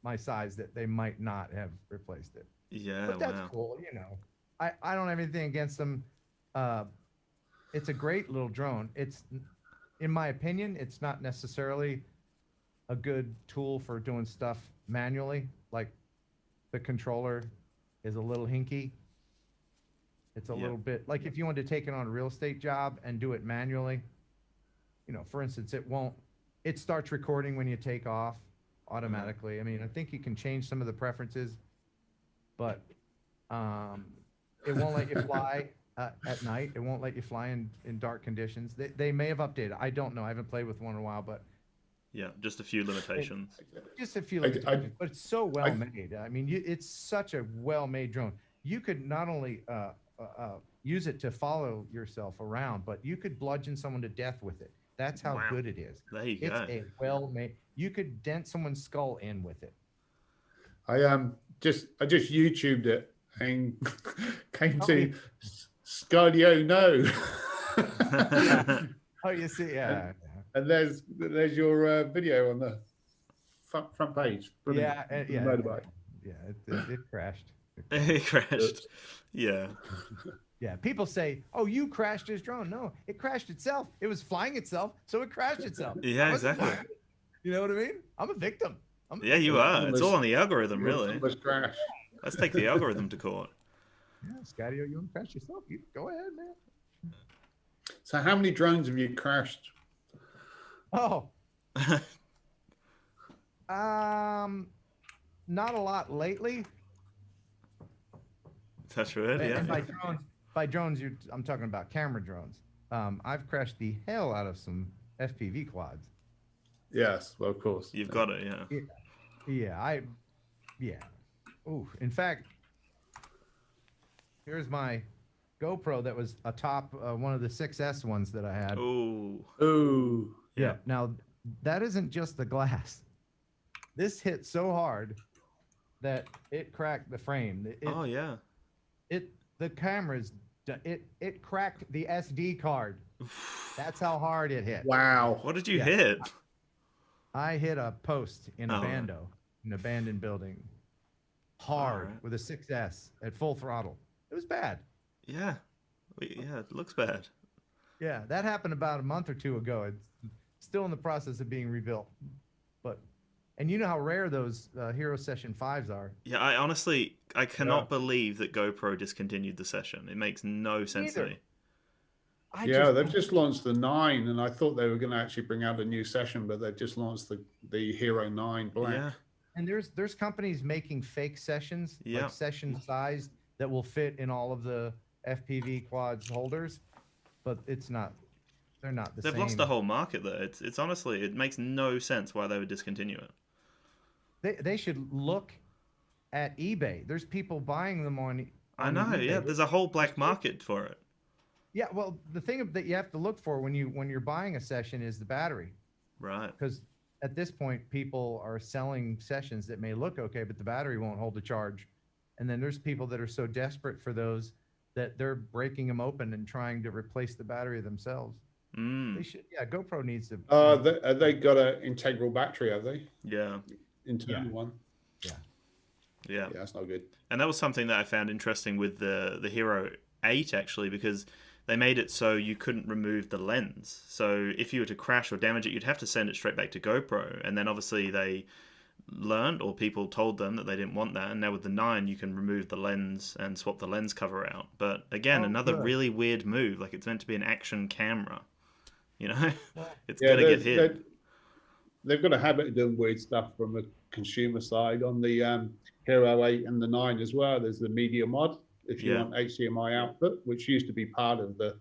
my size, that they might not have replaced it. Yeah, but that's cool. I don't have anything against them. It's a great little drone. It's, in my opinion, it's not necessarily a good tool for doing stuff manually. Like, the controller is a little hinky. It's a little bit like if you wanted to take it on a real estate job and do it manually, for instance, it starts recording when you take off automatically. I mean, I think you can change some of the preferences, but it won't let you fly at night. It won't let you fly in dark conditions. They may have updated. I don't know. I haven't played with one in a while, but yeah, just a few limitations. But it's so well made. I mean, it's such a well-made drone. You could not only use it to follow yourself around, but you could bludgeon someone to death with it. That's how good it is. There you go. It's a well-made. You could dent someone's skull in with it. I just YouTubed it and came to Skydio No. Oh, you see, yeah. And there's your video on the front page. Brilliant. Yeah. Motorbike. Yeah, it crashed. It crashed. Yeah. Yeah. People say, "Oh, you crashed his drone." No, it crashed itself. It was flying itself, so it crashed itself. Yeah, exactly. You know what I mean? I'm a victim. Yeah, you are. It's all on the algorithm, really. Crash. Let's take the algorithm to court. Yeah, Skydio, you want to crash yourself? You go ahead, man. So, how many drones have you crashed? Oh. Not a lot lately. Touch wood, yeah. And by drones, I'm talking about camera drones. I've crashed the hell out of some FPV quads. Yes, well, of course. You've got it, yeah. Yeah. Ooh, in fact, here's my GoPro that was atop one of the 6S ones that I had. Ooh. Yeah. Now, that isn't just the glass. This hit so hard that it cracked the frame. Oh, yeah. The camera's it cracked the SD card. That's how hard it hit. Wow. What did you hit? I hit a post in a bando, an abandoned building, hard with a 6S at full throttle. It was bad. Yeah. It looks bad. Yeah, that happened about a month or two ago. It's still in the process of being rebuilt. And you know how rare those Hero Session 5s are. Yeah, I cannot believe that GoPro discontinued the Session. It makes no sense to me. They've just launched the 9, and I thought they were going to actually bring out a new Session, but they've just launched the Hero 9 Black. Yeah. And there's companies making fake Sessions, like Session sized, that will fit in all of the FPV quads holders, but it's not. They're not the same. They've lost the whole market there. It's honestly, it makes no sense why they would discontinue it. They should look at eBay. There's people buying them on I know, eBay. yeah. There's a whole black market for it. Yeah, well, the thing that you have to look for when you're buying a session is the battery. Right. Because at this point, people are selling sessions that may look okay, but the battery won't hold the charge. And then there's people that are so desperate for those that they're breaking them open and trying to replace the battery themselves. They should, yeah. GoPro needs to. They got an integral battery, have they? Yeah. Internal one. Yeah. Yeah. Yeah, that's not good. And that was something that I found interesting with the Hero 8 actually, because they made it so you couldn't remove the lens. So if you were to crash or damage it, you'd have to send it straight back to GoPro. And then obviously they learned, or people told them that they didn't want that. And now with the 9, you can remove the lens and swap the lens cover out. But again, another really weird move. Like, it's meant to be an action camera. You know, it's going to get hit. They've got a habit of doing weird stuff from a consumer side on the Hero 8 and the 9 as well. There's the media mod. If you want HDMI output, which used to be part of the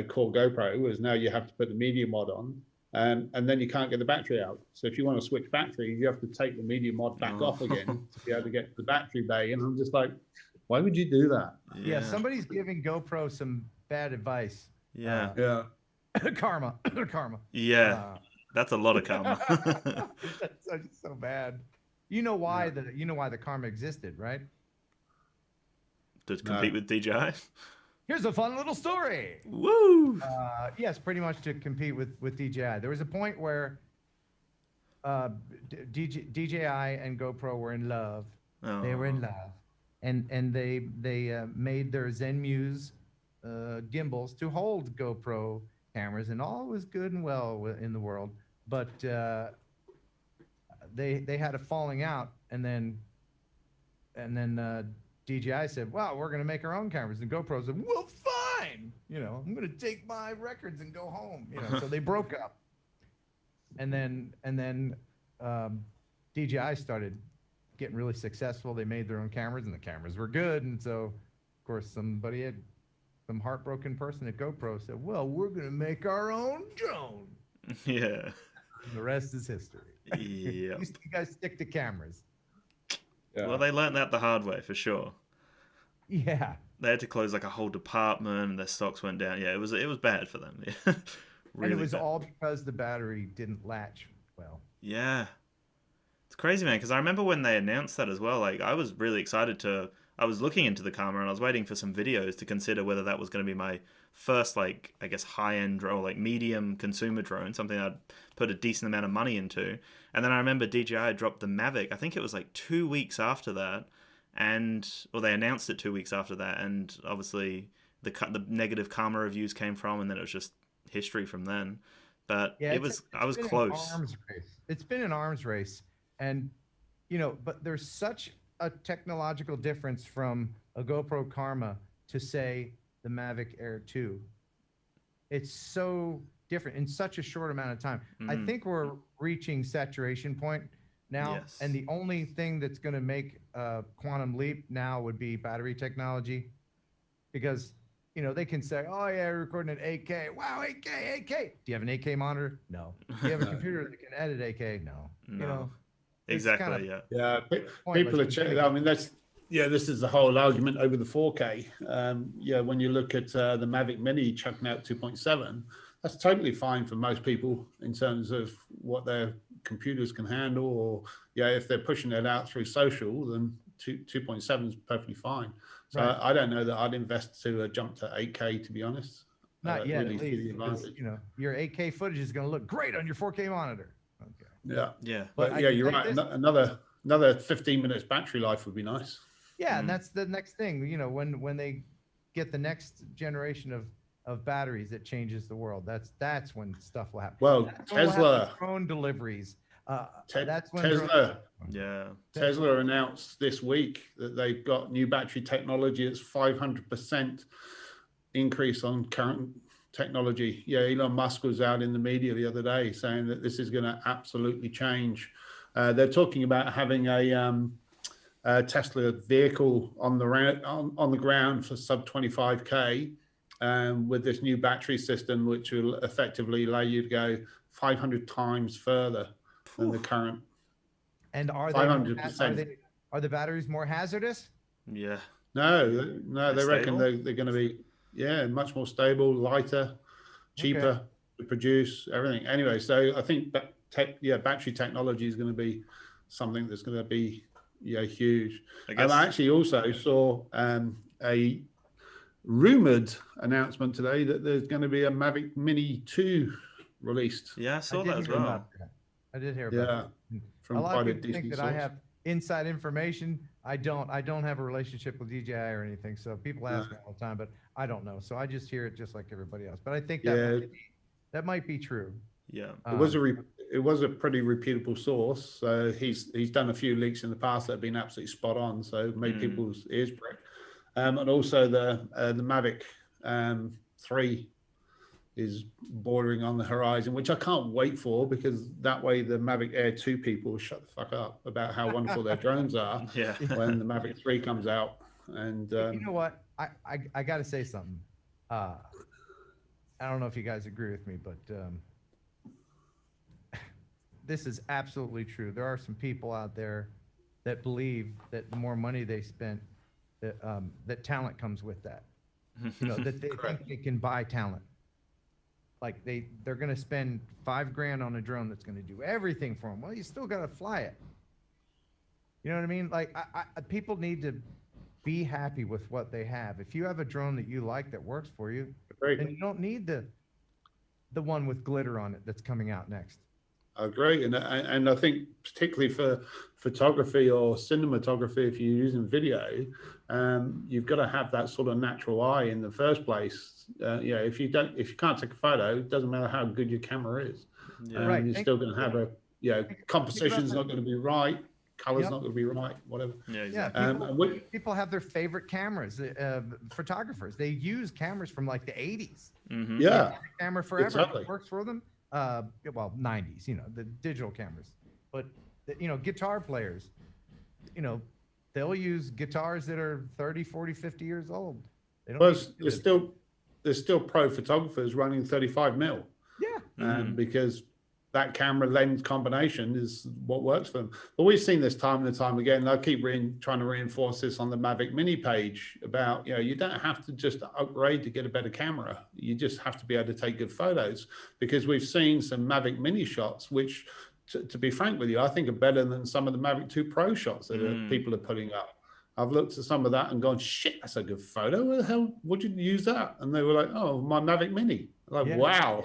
core GoPro, whereas now you have to put the media mod on, and then you can't get the battery out. So if you want to switch batteries, you have to take the media mod back off again to be able to get the battery bay. And I'm just like, why would you do that? Yeah, somebody's giving GoPro some bad advice. Yeah. Karma. Yeah, that's a lot of karma. That's so bad. You know why the karma existed, right? To compete with DJI? Here's a fun little story. Woo! Yes, pretty much to compete with DJI. There was a point where DJI and GoPro were in love. Oh. They were in love, and they made their Zenmuse gimbals to hold GoPro cameras, and all was good and well in the world. But they had a falling out, and then DJI said, "Well, we're going to make our own cameras," and GoPro said, "Well, fine. I'm going to take my records and go home." So they broke up, and then DJI started getting really successful. They made their own cameras, and the cameras were good, and so of course some heartbroken person at GoPro said, "Well, we're going to make our own drone." Yeah. And the rest is history. Yeah. You guys stick to cameras. Yeah. Well, they learned that the hard way, for sure. Yeah. They had to close like a whole department, and their stocks went down. Yeah, it was bad for them. Really, and it was bad. All because the battery didn't latch well. Yeah. It's crazy, man, because I remember when they announced that as well. Like, I was really excited I was looking into the camera, and I was waiting for some videos to consider whether that was going to be my first, like, I guess, high-end or like medium consumer drone, something I'd put a decent amount of money into. And then I remember DJI dropped the Mavic. I think it was like 2 weeks after that, they announced it 2 weeks after that, and obviously the negative karma reviews came from, and then it was just history from then. But I was close. It's been an arms race, and but there's such a technological difference from a GoPro Karma to, say, the Mavic Air 2. It's so different in such a short amount of time. I think we're reaching saturation point now, and the only thing that's going to make a quantum leap now would be battery technology, because they can say, "Oh yeah, we're recording at 8K. Wow, 8K. Do you have an 8K monitor? No. Do you have a computer that can edit 8K? No. Exactly. Kind of people are checking. I mean, this is the whole argument over the 4K. When you look at the Mavic Mini chucking out 2.7, that's totally fine for most people in terms of what their computers can handle. Or if they're pushing it out through social, then 2.7 is perfectly fine. So right. I don't know that I'd invest to jump to 8K, to be honest. Not yet, really, at least, because, your 8K footage is going to look great on your 4K monitor. Okay. Yeah. But you're right. Another 15 minutes battery life would be nice. Yeah, and that's the next thing. When they get the next generation of batteries that changes the world, that's when stuff will happen. Well, Tesla drone deliveries. That's when Tesla. Tesla announced this week that they've got new battery technology. It's 500% increase on current technology. Elon Musk was out in the media the other day saying that this is going to absolutely change. They're talking about having a Tesla vehicle on the ground for sub 25K with this new battery system, which will effectively allow you to go 500 times further than the current. And are the batteries more hazardous? Yeah. No, they reckon they're going to be Yeah, much more stable, lighter, cheaper to produce, everything. Anyway, so I think battery technology is going to be something that's going to be huge. I actually also saw a rumored announcement today that there's going to be a Mavic Mini 2 released. Yeah, I saw that as well. I did hear about that. From a lot quite of people think that source. I have inside information. I don't have a relationship with DJI or anything. So people ask me all the time, but I don't know. So I just hear it just like everybody else. But I think that might be true. Yeah. It was a pretty reputable source. So he's done a few leaks in the past that have been absolutely spot on. So made people's ears prick. And also the Mavic 3 is bordering on the horizon, which I can't wait for, because that way the Mavic Air 2 people will shut the fuck up about how wonderful their drones are when the Mavic 3 comes out. And you know what? I got to say something. I don't know if you guys agree with me, but this is absolutely true. There are some people out there that believe that the more money they spent, that talent comes with that. That they think they can buy talent. Like they're going to spend $5,000 on a drone that's going to do everything for them. Well, you still got to fly it. You know what I mean? Like people need to be happy with what they have. If you have a drone that you like that works for you, then you don't need the one with glitter on it that's coming out next. I agree, and I think particularly for photography or cinematography, if you're using video, you've got to have that sort of natural eye in the first place. If you can't take a photo, it doesn't matter how good your camera is. You're still going to have composition's not going to be right, color's not going to be right, whatever. Yeah, exactly. People have their favorite cameras. Photographers, they use cameras from like the 80s. Mm-hmm. Yeah, camera forever. Exactly. It works for them. 90s, the digital cameras, but guitar players, they'll use guitars that are 30, 40, 50 years old. There's still pro photographers running 35 mil. Yeah. Because that camera lens combination is what works for them. But we've seen this time and time again. And I keep trying to reinforce this on the Mavic Mini page about, you don't have to just upgrade to get a better camera. You just have to be able to take good photos, because we've seen some Mavic Mini shots, which, to be frank with you, I think are better than some of the Mavic 2 Pro shots that people are putting up. I've looked at some of that and gone, shit, that's a good photo. Where the hell would you use that? And they were like, oh, my Mavic Mini. Like, wow.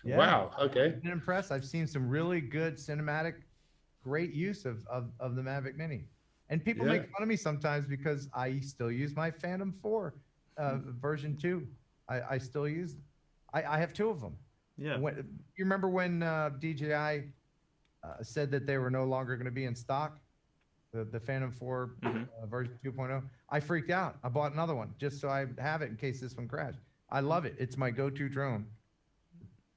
Yeah. Wow. Okay. I've been impressed. I've seen some really good cinematic, great use of the Mavic Mini. And people make fun of me sometimes because I still use my Phantom 4 version 2. I still use. I have 2 of them. Yeah. You remember when DJI said that they were no longer going to be in stock, the Phantom 4 version 2.0? I freaked out. I bought another one just so I have it in case this one crashed. I love it. It's my go-to drone.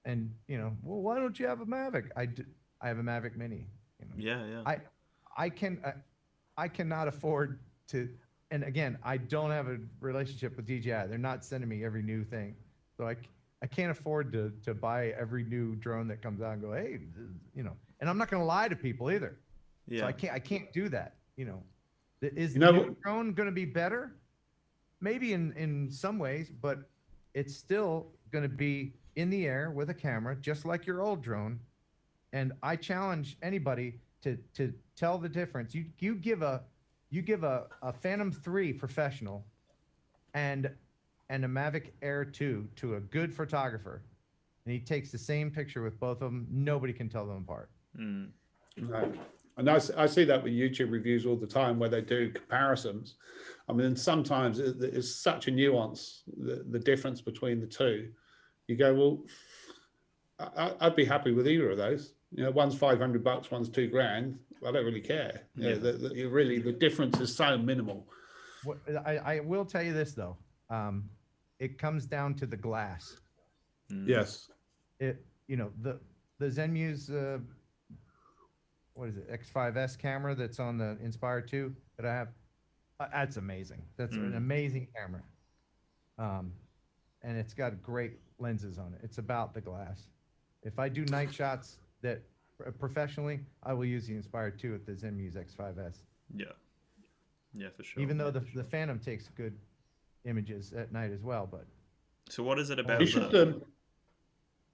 And well, why don't you have a Mavic? I have a Mavic Mini. I cannot afford to. And again, I don't have a relationship with DJI. They're not sending me every new thing, so I can't afford to buy every new drone that comes out and go, hey, And I'm not going to lie to people either. Yeah. So I can't do that. Is the new drone going to be better? Maybe in some ways, but it's still going to be in the air with a camera, just like your old drone. And I challenge anybody to tell the difference. You give a Phantom 3 professional and a Mavic Air 2 to a good photographer, and he takes the same picture with both of them. Nobody can tell them apart. Right. And I see that with YouTube reviews all the time, where they do comparisons. I mean, sometimes it's such a nuance, the difference between the two. You go, well, I'd be happy with either of those. One's $500, one's $2,000. I don't really care. The difference is so minimal. I will tell you this though, it comes down to the glass. Yes. The Zenmuse, what is it, X5S camera that's on the Inspire 2 that I have. That's amazing. That's an amazing camera. And it's got great lenses on it. It's about the glass. If I do night shots that professionally, I will use the Inspire 2 with the Zenmuse X5S. Yeah, for sure. Even though the Phantom takes good images at night as well. But so what is it about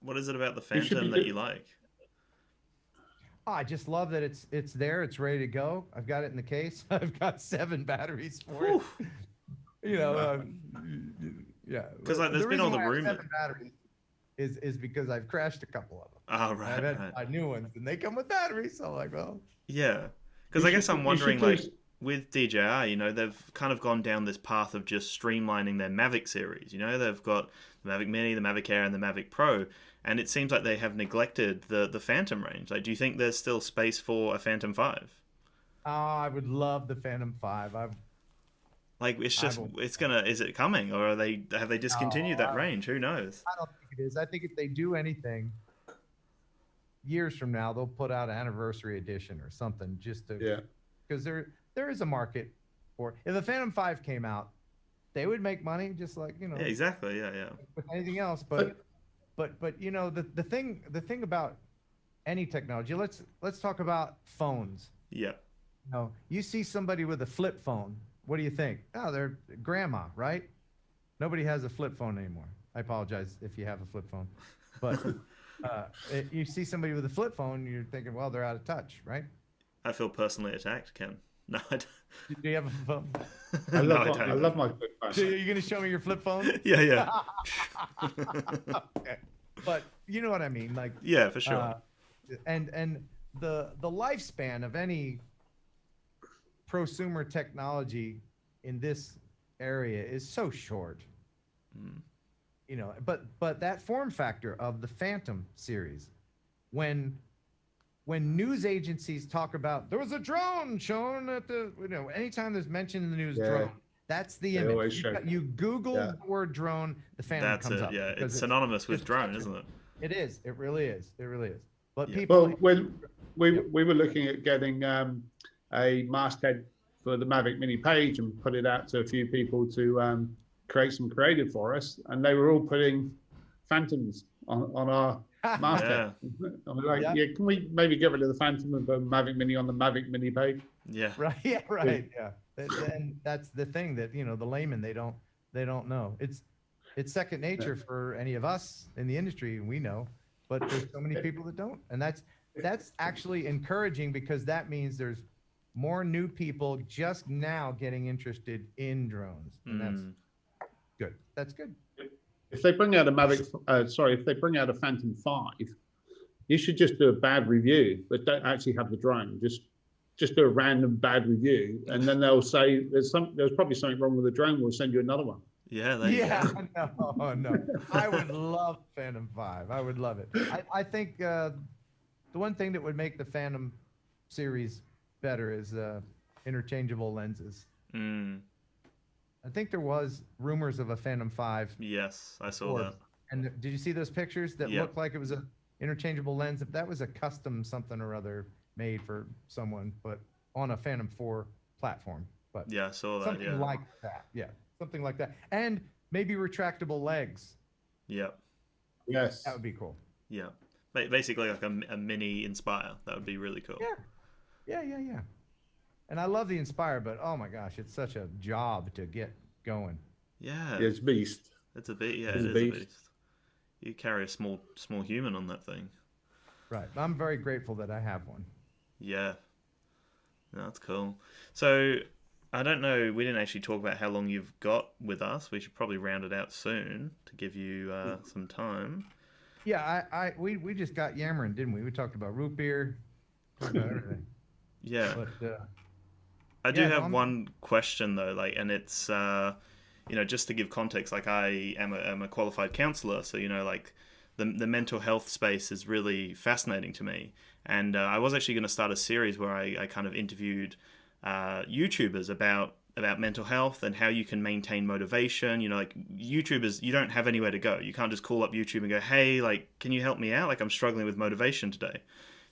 what is it about the Phantom that you like? Oh, I just love that it's there. It's ready to go. I've got it in the case. I've got 7 batteries for it. You know, yeah. Because like, there's been all the rumors. 7 batteries is because I've crashed a couple of them. Oh, right. I've had to buy new ones, and they come with batteries. So I'm like, well. Yeah, because I guess I'm wondering, like, with DJI, you know, they've kind of gone down this path of just streamlining their Mavic series. You know, they've got the Mavic Mini, the Mavic Air, and the Mavic Pro, and it seems like they have neglected the Phantom range. Like, do you think there's still space for a Phantom 5? Oh, I would love the Phantom 5. Like, it's just, is it coming, or have they discontinued that range? Who knows? I don't think it is. I think if they do anything, years from now, they'll put out an anniversary edition or something just to, because there is a market for it. If the Phantom 5 came out, they would make money just like, you know. Yeah, exactly. Yeah. With anything else. But you know, the thing about any technology, let's talk about phones. Yeah. You know, you see somebody with a flip phone. What do you think? Oh, they're grandma, right? Nobody has a flip phone anymore. I apologize if you have a flip phone, but you see somebody with a flip phone, you're thinking, well, they're out of touch, right? I feel personally attacked, Ken. No, I don't. Do you have a phone? I love my flip phone. So you're going to show me your flip phone? Yeah. Okay. But you know what I mean, like. Yeah, for sure. And the lifespan of any prosumer technology in this area is so short. You know, but that form factor of the Phantom series, when news agencies talk about there was a drone shown at the, you know, anytime there's mention in the news, drone, that's the image. You Google the word drone, the Phantom comes up. Yeah, it's synonymous with drone, isn't it? It is. It really is. But people. Well, when we were looking at getting a masthead for the Mavic Mini page and put it out to a few people to create some creative for us, and they were all putting Phantoms on our masthead. I'm like, can we maybe get rid of the Phantom and put Mavic Mini on the Mavic Mini page? Yeah. Right. Yeah. Right. Yeah. And that's the thing that, you know, the layman, they don't know. It's second nature for any of us in the industry, and we know, but there's so many people that don't, and that's actually encouraging, because that means there's more new people just now getting interested in drones, and that's good. That's good. If they bring out a if they bring out a Phantom 5, you should just do a bad review, but don't actually have the drone. Just do a random bad review, and then they'll say there's probably something wrong with the drone. We'll send you another one. Yeah. No. I would love Phantom 5. I would love it. I think the one thing that would make the Phantom series better is interchangeable lenses. I think there was rumors of a Phantom 5. Yes, I saw that. And did you see those pictures that looked like it was a interchangeable lens? If that was a custom something or other made for someone, but on a Phantom 4 platform. But yeah, I saw that. Something like that. Yeah, something like that. And maybe retractable legs. Yep. Yes. That would be cool. Yeah. Basically like a mini Inspire. That would be really cool. Yeah. And I love the Inspire, but oh my gosh, it's such a job to get going. Yeah. It's a beast. It's a beast. Yeah, it is a beast. You carry a small human on that thing. Right. I'm very grateful that I have one. Yeah. That's cool. So, I don't know, we didn't actually talk about how long you've got with us. We should probably round it out soon to give you some time. Yeah, we just got yammering, didn't we? We talked about root beer, talked about everything. Yeah. But, I do have one question though, like, and it's, you know, just to give context, like I am a qualified counselor, so, you know, like the mental health space is really fascinating to me. And I was actually going to start a series where I kind of interviewed YouTubers about mental health and how you can maintain motivation. You know, like YouTubers, you don't have anywhere to go. You can't just call up YouTube and go, hey, like, can you help me out? Like, I'm struggling with motivation today.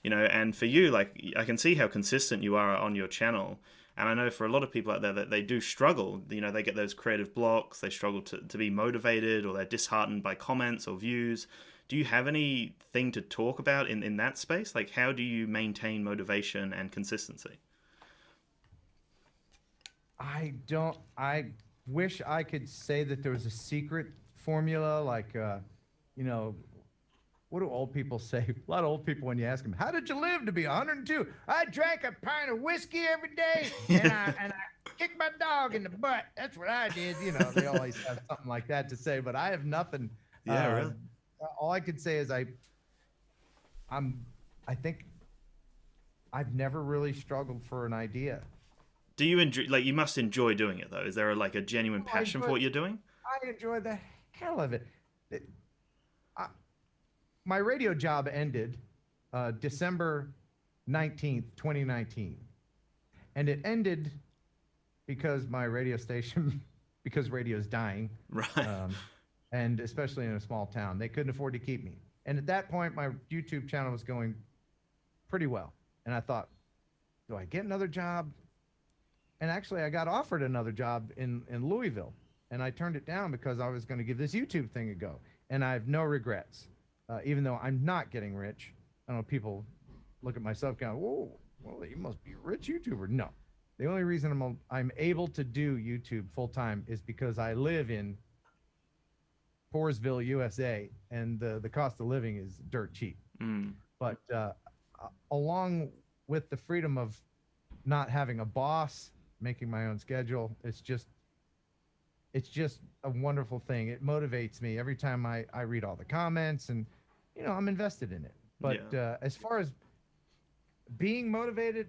You know, and for you, like, I can see how consistent you are on your channel. And I know for a lot of people out there that they do struggle. You know, they get those creative blocks, they struggle to be motivated, or they're disheartened by comments or views. Do you have anything to talk about in that space? Like, how do you maintain motivation and consistency? I don't. wish I could say that there was a secret formula, like, you know, what do old people say? A lot of old people, when you ask them, how did you live to be 102? I drank a pint of whiskey every day, and I kicked my dog in the butt. That's what I did. You know, they always have something like that to say, but I have nothing. Yeah, really. All I could say is I think I've never really struggled for an idea. Do you enjoy, like, you must enjoy doing it though? Is there like a genuine passion for what you're doing? I enjoy the hell of it. My radio job ended December 19th, 2019. And it ended because my radio station, because radio's dying. Right. And especially in a small town, they couldn't afford to keep me. And at that point, my YouTube channel was going pretty well. And I thought, do I get another job? And actually, I got offered another job in Louisville. And I turned it down because I was going to give this YouTube thing a go. And I have no regrets. Even though I'm not getting rich. I don't know, people look at myself going, whoa, well, you must be a rich YouTuber. No. The only reason I'm able to do YouTube full time is because I live in Poorsville, USA, and the cost of living is dirt cheap. But along with the freedom of not having a boss, making my own schedule, it's just a wonderful thing. It motivates me every time I read all the comments, and you know, I'm invested in it. But as far as being motivated,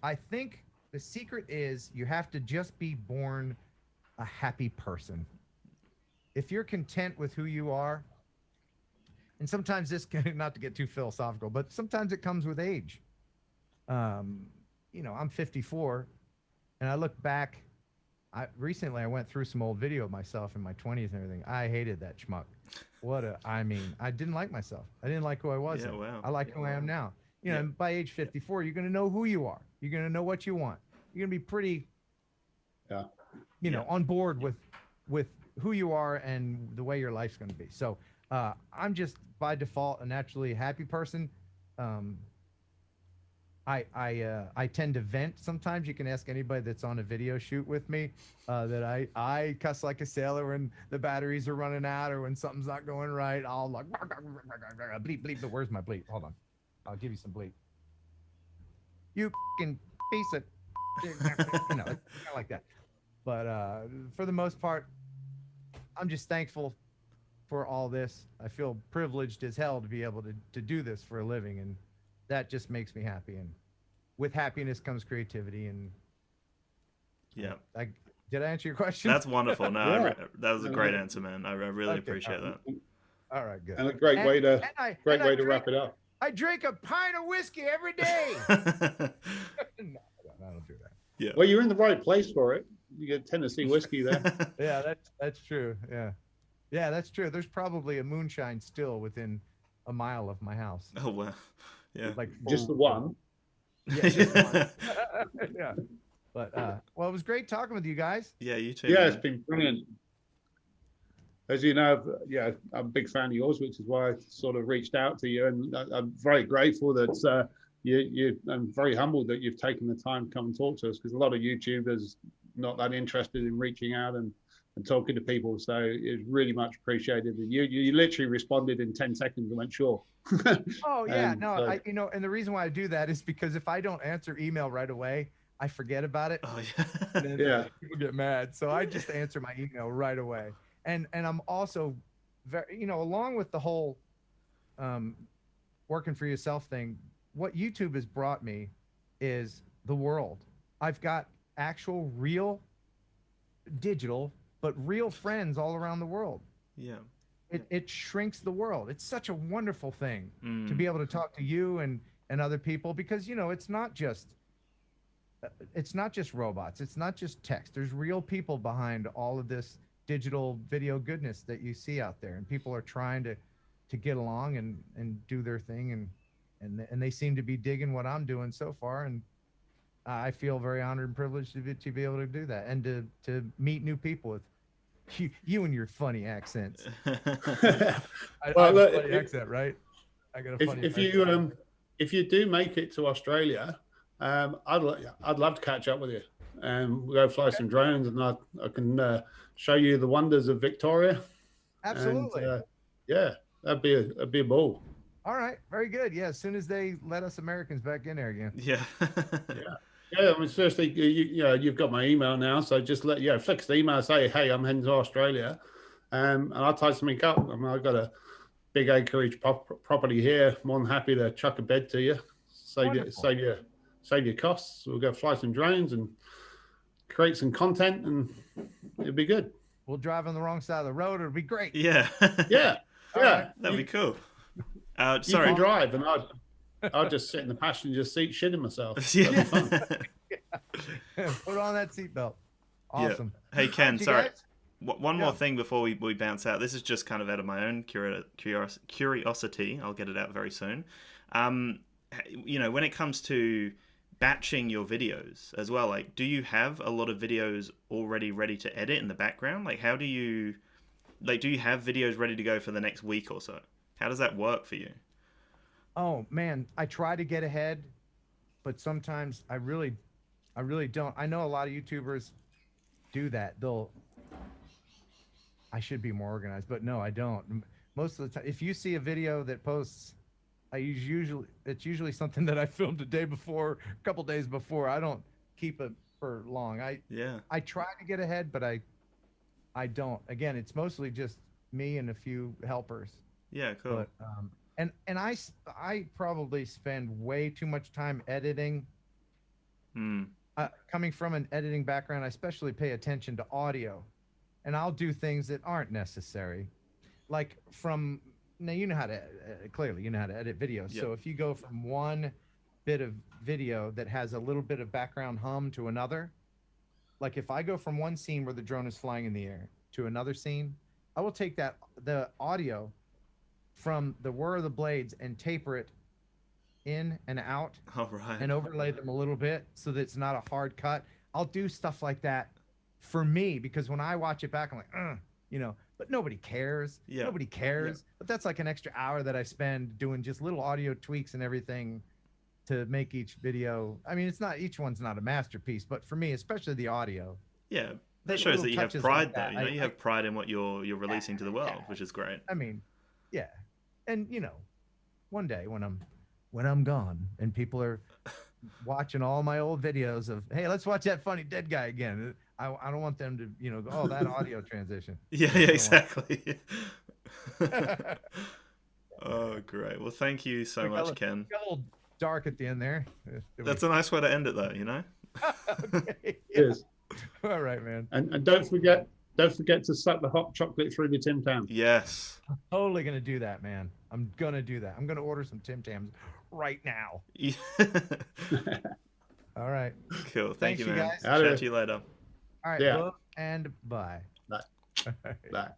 I think the secret is you have to just be born a happy person. If you're content with who you are, and sometimes this can, not to get too philosophical, but sometimes it comes with age. You know, I'm 54, and I look back. Recently I went through some old video of myself in my 20s and everything. I hated that schmuck. I didn't like myself. I didn't like who I was. Yeah, wow. I like who I am now. You know, by age 54, you're going to know who you are. You're going to know what you want. You're going to be pretty, you know, on board with who you are and the way your life's going to be. So I'm just by default a naturally happy person. I tend to vent. Sometimes you can ask anybody that's on a video shoot with me that I cuss like a sailor when the batteries are running out or when something's not going right. I'll like bleep bleep. But where's my bleep? Hold on, I'll give you some bleep. You fucking piece of, you know, kind of like that. But for the most part, I'm just thankful for all this. I feel privileged as hell to be able to do this for a living, and that just makes me happy. And with happiness comes creativity. And did I answer your question? That's wonderful. No, that was a great answer, man. I really appreciate that. All right, good. And a great way to wrap it up. I drink a pint of whiskey every day. No, I don't do that. Yeah. Well, you're in the right place for it. You get Tennessee whiskey there. Yeah, that's true. Yeah, that's true. There's probably a moonshine still within a mile of my house. Oh wow. Yeah. Like just the one. Yeah, just the one. Yeah. But well, it was great talking with you guys. Yeah, you too. Yeah, man. It's been brilliant. As you know, I'm a big fan of yours, which is why I sort of reached out to you, and I'm very grateful that I'm very humbled that you've taken the time to come and talk to us, because a lot of YouTubers not that interested in reaching out and talking to people. So it's really much appreciated. You literally responded in 10 seconds and went, sure. Oh yeah, and the reason why I do that is because if I don't answer email right away, I forget about it. Oh yeah. And then, people get mad. So I just answer my email right away. And I'm also very, along with the whole working for yourself thing, what YouTube has brought me is the world. I've got actual real digital but real friends all around the world. Yeah. It shrinks the world. It's such a wonderful thing to be able to talk to you and other people, because it's not just robots. It's not just text. There's real people behind all of this digital video goodness that you see out there, and people are trying to get along and do their thing, and they seem to be digging what I'm doing so far, and I feel very honored and privileged to be able to do that, and to meet new people with you and your funny accents. I have a funny accent, right? I got a funny accent. If you do make it to Australia, I'd love to catch up with you, and we'll go fly some drones, and I can show you the wonders of Victoria. Absolutely. And, yeah, that'd be a ball. All right, very good. Yeah, as soon as they let us Americans back in there again. Yeah. Yeah. I mean, seriously, you've got my email now, so just flick the email, say, hey, I'm heading to Australia, and I'll tie something up. I mean, I've got a big acreage property here. More than happy to chuck a bed to you, save your costs. We'll go fly some drones and create some content, and it'll be good. We'll drive on the wrong side of the road. It'll be great. Yeah. Yeah. That'd be cool. You can drive, and I'll just sit in the passenger seat shitting myself. Yeah. That'd be fun. Put on that seatbelt. Awesome. Yeah. Hey, Ken, sorry. Guys? One more thing before we bounce out. This is just kind of out of my own curiosity. I'll get it out very soon. When it comes to batching your videos as well, like, do you have a lot of videos already ready to edit in the background? Like, do you have videos ready to go for the next week or so? How does that work for you? Oh man, I try to get ahead, but sometimes I really don't. I know a lot of YouTubers do that. I should be more organized, but no, I don't. Most of the time, if you see a video that posts, it's usually something that I filmed a day before, a couple days before. I don't keep it for long. I try to get ahead, but I don't. Again, it's mostly just me and a few helpers. Yeah, cool. But and I probably spend way too much time editing. Coming from an editing background, I especially pay attention to audio, and I'll do things that aren't necessary. Like now you know how to clearly you know how to edit videos. Yep. So if you go from one bit of video that has a little bit of background hum to another, like if I go from one scene where the drone is flying in the air to another scene, I will take the audio from the whir of the blades and taper it in and out. All right. And overlay them a little bit so that it's not a hard cut. I'll do stuff like that for me, because when I watch it back, I'm like, but nobody cares. Yeah. Nobody cares. Yeah. But that's like an extra hour that I spend doing just little audio tweaks and everything to make each video. I mean, each one's not a masterpiece, but for me, especially the audio. Yeah. That shows that you have pride, though. You have pride in what you're releasing to the world, which is great. I mean, yeah. And one day when I'm gone and people are watching all my old videos of, hey, let's watch that funny dead guy again. I don't want them to, go, oh, that audio transition. Yeah, exactly. Oh, great. Well, thank you so much, Ken. Got a little dark at the end there. That's a nice way to end it, though, Okay. Yes. All right, man. And don't forget to suck the hot chocolate through the Tim Tam. Yes. I'm totally gonna do that, man. I'm gonna do that. I'm gonna order some Tim Tams right now. All right. Cool. Thank you, man. Guys. Chat to you later. All right. Yeah. And bye. Bye. Bye.